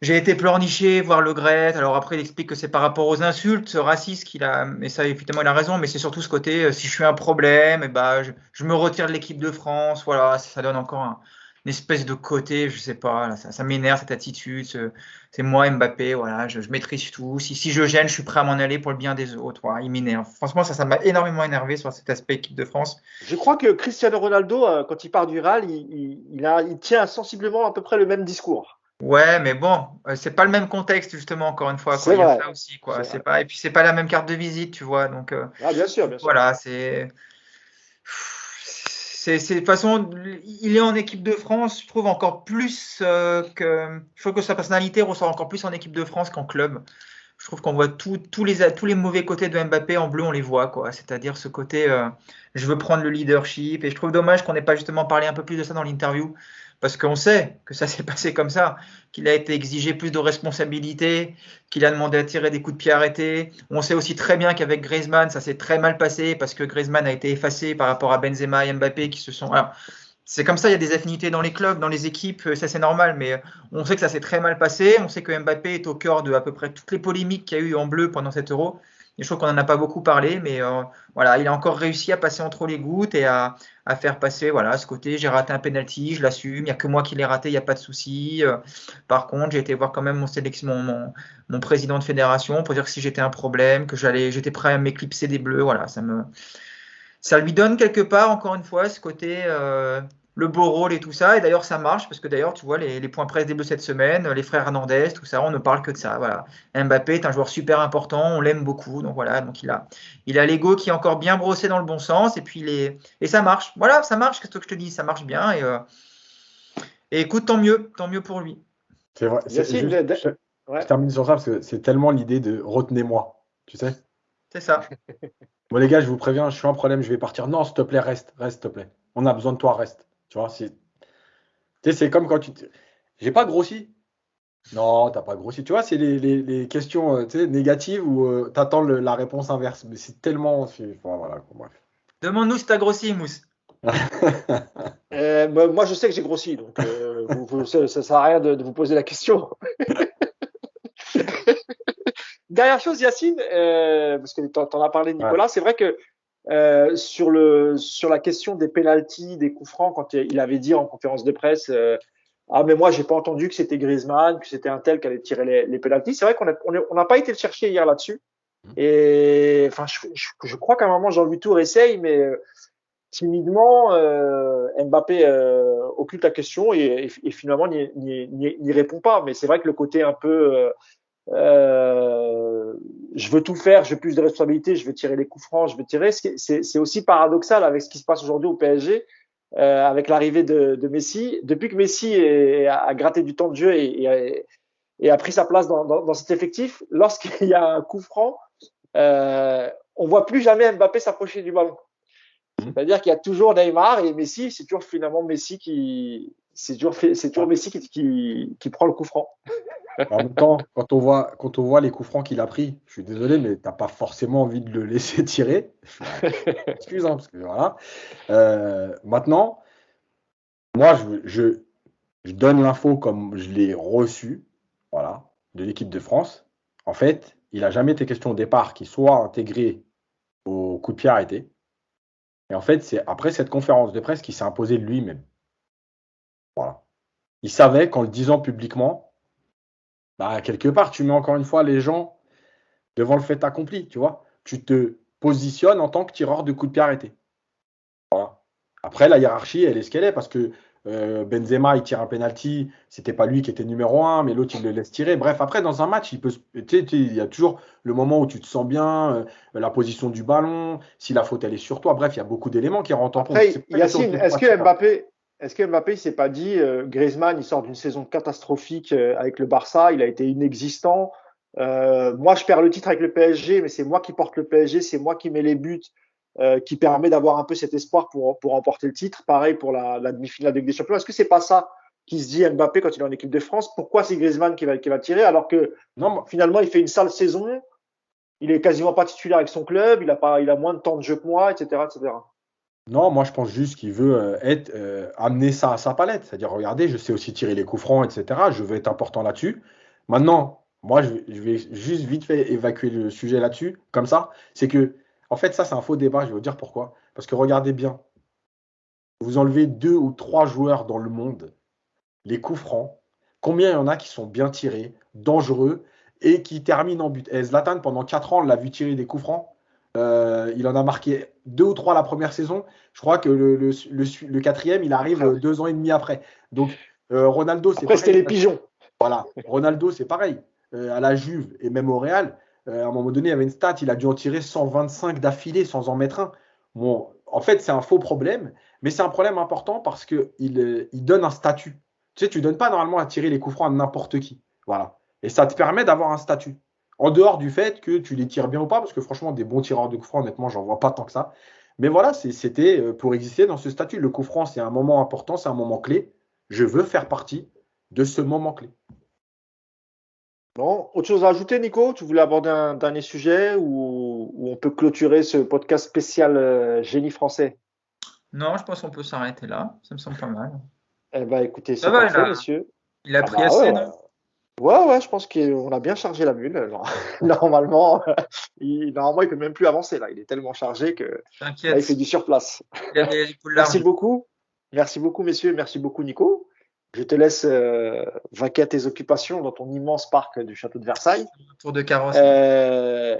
J'ai été pleurniché, voir Le Gret. Alors après, il explique que c'est par rapport aux insultes racistes qu'il a. Mais ça, évidemment, il a raison. Mais c'est surtout ce côté, si je suis un problème, eh ben, je me retire de l'équipe de France. Voilà, ça donne encore une espèce de côté, je sais pas. Là, ça m'énerve cette attitude. C'est moi, Mbappé. Voilà, je maîtrise tout. Si je gêne, je suis prêt à m'en aller pour le bien des autres. Voilà, il m'énerve. Franchement, ça m'a énormément énervé sur cet aspect équipe de France. Je crois que Cristiano Ronaldo, quand il part du Real, il tient sensiblement à peu près le même discours. Ouais, mais bon, c'est pas le même contexte justement encore une fois quoi. C'est Il y a vrai. ça aussi C'est quoi. vrai. Et puis c'est pas la même carte de visite, tu vois. Donc Ah, bien sûr, bien sûr. voilà, c'est de toute façon, il est en équipe de France, je trouve encore plus je trouve que sa personnalité ressort encore plus en équipe de France qu'en club. Je trouve qu'on voit tous les mauvais côtés de Mbappé en bleu, on les voit quoi. C'est-à-dire ce côté, je veux prendre le leadership. Et je trouve dommage qu'on n'ait pas justement parlé un peu plus de ça dans l'interview. Parce qu'on sait que ça s'est passé comme ça, qu'il a été exigé plus de responsabilités, qu'il a demandé à tirer des coups de pied arrêtés. On sait aussi très bien qu'avec Griezmann, ça s'est très mal passé parce que Griezmann a été effacé par rapport à Benzema et Mbappé qui se sont. Alors, c'est comme ça, il y a des affinités dans les clubs, dans les équipes, ça c'est normal, mais on sait que ça s'est très mal passé. On sait que Mbappé est au cœur de à peu près toutes les polémiques qu'il y a eu en bleu pendant cet Euro. Et je trouve qu'on n'en a pas beaucoup parlé, mais voilà, il a encore réussi à passer entre les gouttes et à faire passer voilà, ce côté j'ai raté un penalty, je l'assume, il n'y a que moi qui l'ai raté, il n'y a pas de souci. Par contre, j'ai été voir quand même mon président de fédération pour dire que si j'étais un problème, que j'étais prêt à m'éclipser des bleus. Voilà, ça lui donne quelque part, encore une fois, ce côté, le beau rôle et tout ça. Et d'ailleurs, ça marche parce que d'ailleurs, tu vois, les points presse des Bleus cette semaine, les frères Hernandez, tout ça, on ne parle que de ça. Voilà. Mbappé est un joueur super important, on l'aime beaucoup. Donc voilà, donc il a l'ego qui est encore bien brossé dans le bon sens. Et puis, et ça marche. Voilà, ça marche, qu'est-ce que je te dis, ça marche bien. Et écoute, tant mieux pour lui. C'est vrai. Yacine, Je termine sur ça parce que c'est tellement l'idée de retenez-moi, tu sais. C'est ça. Bon, les gars, je vous préviens, je suis un problème, je vais partir. Non, s'il te plaît, reste, s'il te plaît. On a besoin de toi, reste. Tu vois, tu sais, c'est comme quand j'ai pas grossi. Non, t'as pas grossi. Tu vois, c'est les questions tu sais, négatives où t'attends la réponse inverse. Mais c'est tellement. Enfin, voilà, bref. Demande-nous si t'as grossi, Mousse. Moi, je sais que j'ai grossi, donc ça sert à rien de vous poser la question. Dernière chose, Yacine, parce que t'en as parlé, Nicolas, c'est vrai que sur la question des pénaltys, des coups francs, quand il avait dit en conférence de presse, ah mais moi j'ai pas entendu que c'était Griezmann, que c'était un tel qui allait tirer les pénaltys. C'est vrai qu'on n'a pas été le chercher hier là-dessus. Et enfin, je crois qu'à un moment Jean-Louis Tour essaye, mais timidement, Mbappé occulte la question et finalement n'y répond pas. Mais c'est vrai que le côté un peu je veux tout faire, je veux plus de responsabilités, je veux tirer les coups francs, je veux tirer. C'est aussi paradoxal avec ce qui se passe aujourd'hui au PSG, avec l'arrivée de Messi. Depuis que Messi a gratté du temps de jeu et a pris sa place dans cet effectif, lorsqu'il y a un coup franc, on voit plus jamais Mbappé s'approcher du ballon. C'est-à-dire qu'il y a toujours Neymar et Messi, c'est toujours finalement Messi c'est toujours Messi qui prend le coup franc. En même temps, quand on voit les coups francs qu'il a pris, je suis désolé, mais t'as pas forcément envie de le laisser tirer. Excuse, hein, parce que voilà. Maintenant, moi, je donne l'info comme je l'ai reçue, voilà, de l'équipe de France. En fait, il n'a jamais été question au départ qu'il soit intégré au coup de pied arrêté. Et en fait, c'est après cette conférence de presse qu'il s'est imposé de lui-même. Voilà. Il savait qu'en le disant publiquement, bah, quelque part, tu mets encore une fois les gens devant le fait accompli, tu vois. Tu te positionnes en tant que tireur de coup de pied arrêté. Voilà. Après, la hiérarchie, elle est ce qu'elle est, parce que Benzema, il tire un penalty, c'était pas lui qui était numéro 1, mais l'autre, il le laisse tirer. Bref, après, dans un match, il y a toujours le moment où tu te sens bien, la position du ballon, si la faute, elle est sur toi. Bref, il y a beaucoup d'éléments qui rentrent en compte. Après, Yacine, est-ce que Mbappé s'est pas dit, Griezmann, il sort d'une saison catastrophique avec le Barça, il a été inexistant. Moi, je perds le titre avec le PSG, mais c'est moi qui porte le PSG, c'est moi qui mets les buts, qui permet d'avoir un peu cet espoir pour remporter le titre. Pareil pour la demi-finale de Ligue des Champions. Est-ce que c'est pas ça qui se dit Mbappé quand il est en équipe de France? Pourquoi c'est Griezmann qui va tirer alors que Non, finalement il fait une sale saison? il est quasiment pas titulaire avec son club, il a moins de temps de jeu que moi, etc., etc. Non, moi je pense juste qu'il veut amener ça à sa palette. C'est-à-dire, regardez, je sais aussi tirer les coups francs, etc. Je veux être important là-dessus. Maintenant, moi je vais juste vite fait évacuer le sujet là-dessus, comme ça. C'est que, en fait, ça c'est un faux débat, je vais vous dire pourquoi. Parce que regardez bien, vous enlevez 2 ou 3 joueurs dans le monde, les coups francs, combien il y en a qui sont bien tirés, dangereux et qui terminent en but? Et Zlatan, pendant 4 ans, on l'a vu tirer des coups francs. Il en a marqué 2 ou 3 la première saison. Je crois que le quatrième, il arrive 2 ans et demi après. Donc, Ronaldo, c'est Après, c'était pareil. les pigeons. Voilà, Ronaldo, c'est pareil. À la Juve et même au Real, à un moment donné, il y avait une stat, il a dû en tirer 125 d'affilée sans en mettre un. Bon, en fait, c'est un faux problème, mais c'est un problème important parce qu'il donne un statut. Tu sais, tu ne donnes pas normalement à tirer les coups francs à n'importe qui. Voilà. Et ça te permet d'avoir un statut. En dehors du fait que tu les tires bien ou pas, parce que franchement, des bons tireurs de coups francs, honnêtement, j'en vois pas tant que ça. Mais voilà, c'était pour exister dans ce statut. Le coup franc, c'est un moment important, c'est un moment clé. Je veux faire partie de ce moment clé. Bon, autre chose à ajouter, Nico? Tu voulais aborder un dernier sujet ou on peut clôturer ce podcast spécial génie français? Non, je pense qu'on peut s'arrêter là. Ça me semble pas mal. Eh ben, écoutez, Ça c'est va, parfait, messieurs. il a Ah pris bah assez, ouais, non? ouais, je pense qu'on a bien chargé la mule. Alors, normalement, normalement, il peut même plus avancer là. Il est tellement chargé que là, il fait T'inquiète, du surplace. il a des épaules Merci larges. beaucoup. Merci beaucoup, messieurs. Merci beaucoup, Nico. Je te laisse vaquer à tes occupations dans ton immense parc du château de Versailles. Tour de carrosse.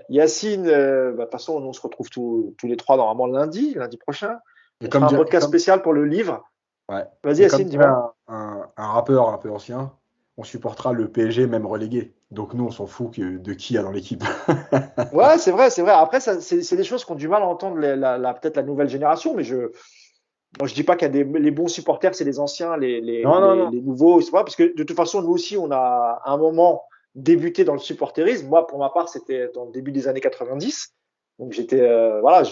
Yacine, de toute façon, nous, on se retrouve tous les trois normalement lundi prochain. Et On fera un podcast comme, spécial pour le livre. ouais. Vas-y, Et comme Yacine, dirait dis-moi. un rappeur un peu ancien, on supportera le PSG même relégué. Donc nous, on s'en fout de qui il y a dans l'équipe. Ouais, c'est vrai, c'est vrai. Après, c'est des choses qu'on a du mal à entendre peut-être la nouvelle génération, mais moi, je dis pas qu'il y a les bons supporters, c'est les anciens, Non, non, non. les nouveaux, c'est pas parce que de toute façon, nous aussi, on a à un moment débuté dans le supporterisme. Moi, pour ma part, c'était dans le début des années 90. Donc j'étais, voilà,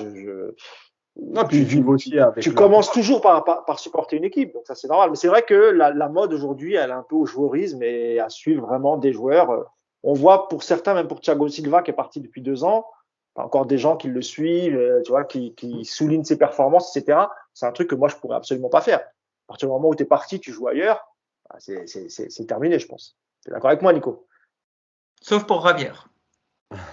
Non, puis ils vivent aussi avec tu leur. commences toujours par supporter une équipe, donc ça c'est normal. Mais c'est vrai que la mode aujourd'hui, elle est un peu au joueurisme et à suivre vraiment des joueurs. On voit pour certains, même pour Thiago Silva qui est parti depuis 2 ans, encore des gens qui le suivent, tu vois, qui soulignent ses performances, etc. C'est un truc que moi je pourrais absolument pas faire. À partir du moment où tu es parti, tu joues ailleurs, bah, c'est terminé, je pense. Tu es d'accord avec moi, Nico? Sauf pour Ravière.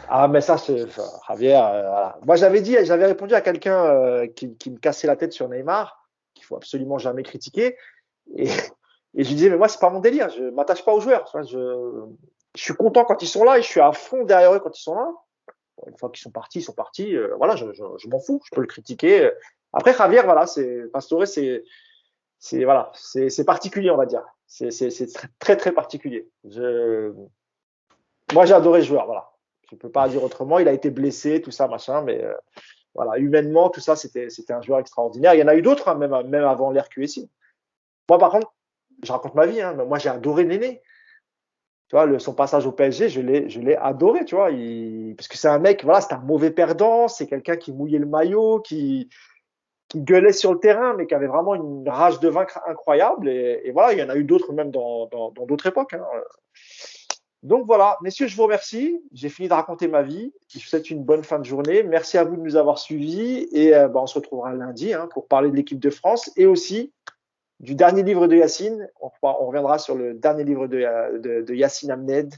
Ah, mais ça, Javier, voilà. Moi, j'avais répondu à quelqu'un qui me cassait la tête sur Neymar, qu'il faut absolument jamais critiquer. Et, et je lui disais, mais moi, c'est pas mon délire. Je m'attache pas aux joueurs. Tu vois, je suis content quand ils sont là et je suis à fond derrière eux quand ils sont là. Une fois qu'ils sont partis, ils sont partis. Voilà, je m'en fous. Je peux le critiquer. Après, Javier, voilà, Pastore, voilà, c'est particulier, on va dire. C'est très, très, très particulier. Moi, j'ai adoré le joueur, voilà. Je ne peux pas dire autrement. Il a été blessé, tout ça, machin, mais voilà, humainement, tout ça, c'était un joueur extraordinaire. Il y en a eu d'autres, hein, même avant l'RQSI. Moi, par contre, je raconte ma vie. Hein, mais moi, j'ai adoré Néné. Tu vois, son passage au PSG, je l'ai adoré, tu vois. Parce que c'est un mec, voilà, c'est un mauvais perdant. C'est quelqu'un qui mouillait le maillot, qui gueulait sur le terrain, mais qui avait vraiment une rage de vaincre incroyable. Et voilà, il y en a eu d'autres même dans d'autres époques. Hein. Donc voilà, messieurs, je vous remercie. J'ai fini de raconter ma vie. Je vous souhaite une bonne fin de journée. Merci à vous de nous avoir suivis. Et on se retrouvera lundi pour parler de l'équipe de France et aussi du dernier livre de Yacine. On reviendra sur le dernier livre de Yacine Amned,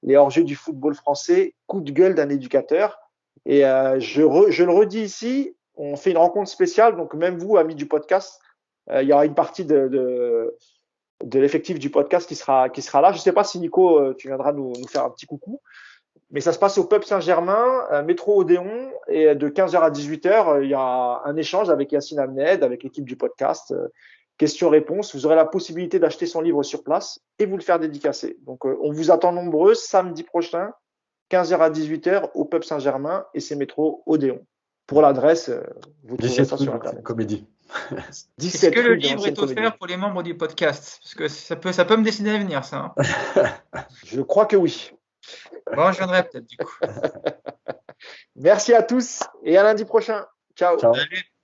Les hors-jeux du football français, coup de gueule d'un éducateur. Et je le redis ici, on fait une rencontre spéciale. Donc même vous, amis du podcast, il y aura une partie de l'effectif du podcast qui sera là. Je ne sais pas si Nico, tu viendras nous faire un petit coucou, mais ça se passe au Pub Saint-Germain, métro Odéon, et de 15h à 18h, il y a un échange avec Yacine Amned, avec l'équipe du podcast, questions-réponses. Vous aurez la possibilité d'acheter son livre sur place et vous le faire dédicacer. Donc, on vous attend nombreux samedi prochain, 15h à 18h, au Pub Saint-Germain, et c'est métro Odéon. Pour l'adresse, vous trouverez ça sur Internet. Comédie. Est-ce que le livre est offert pour les membres du podcast? Parce que ça peut me décider à venir, ça. Hein. Je crois que oui. Bon, je viendrai peut-être du coup. Merci à tous et à lundi prochain. Ciao. Ciao. Salut.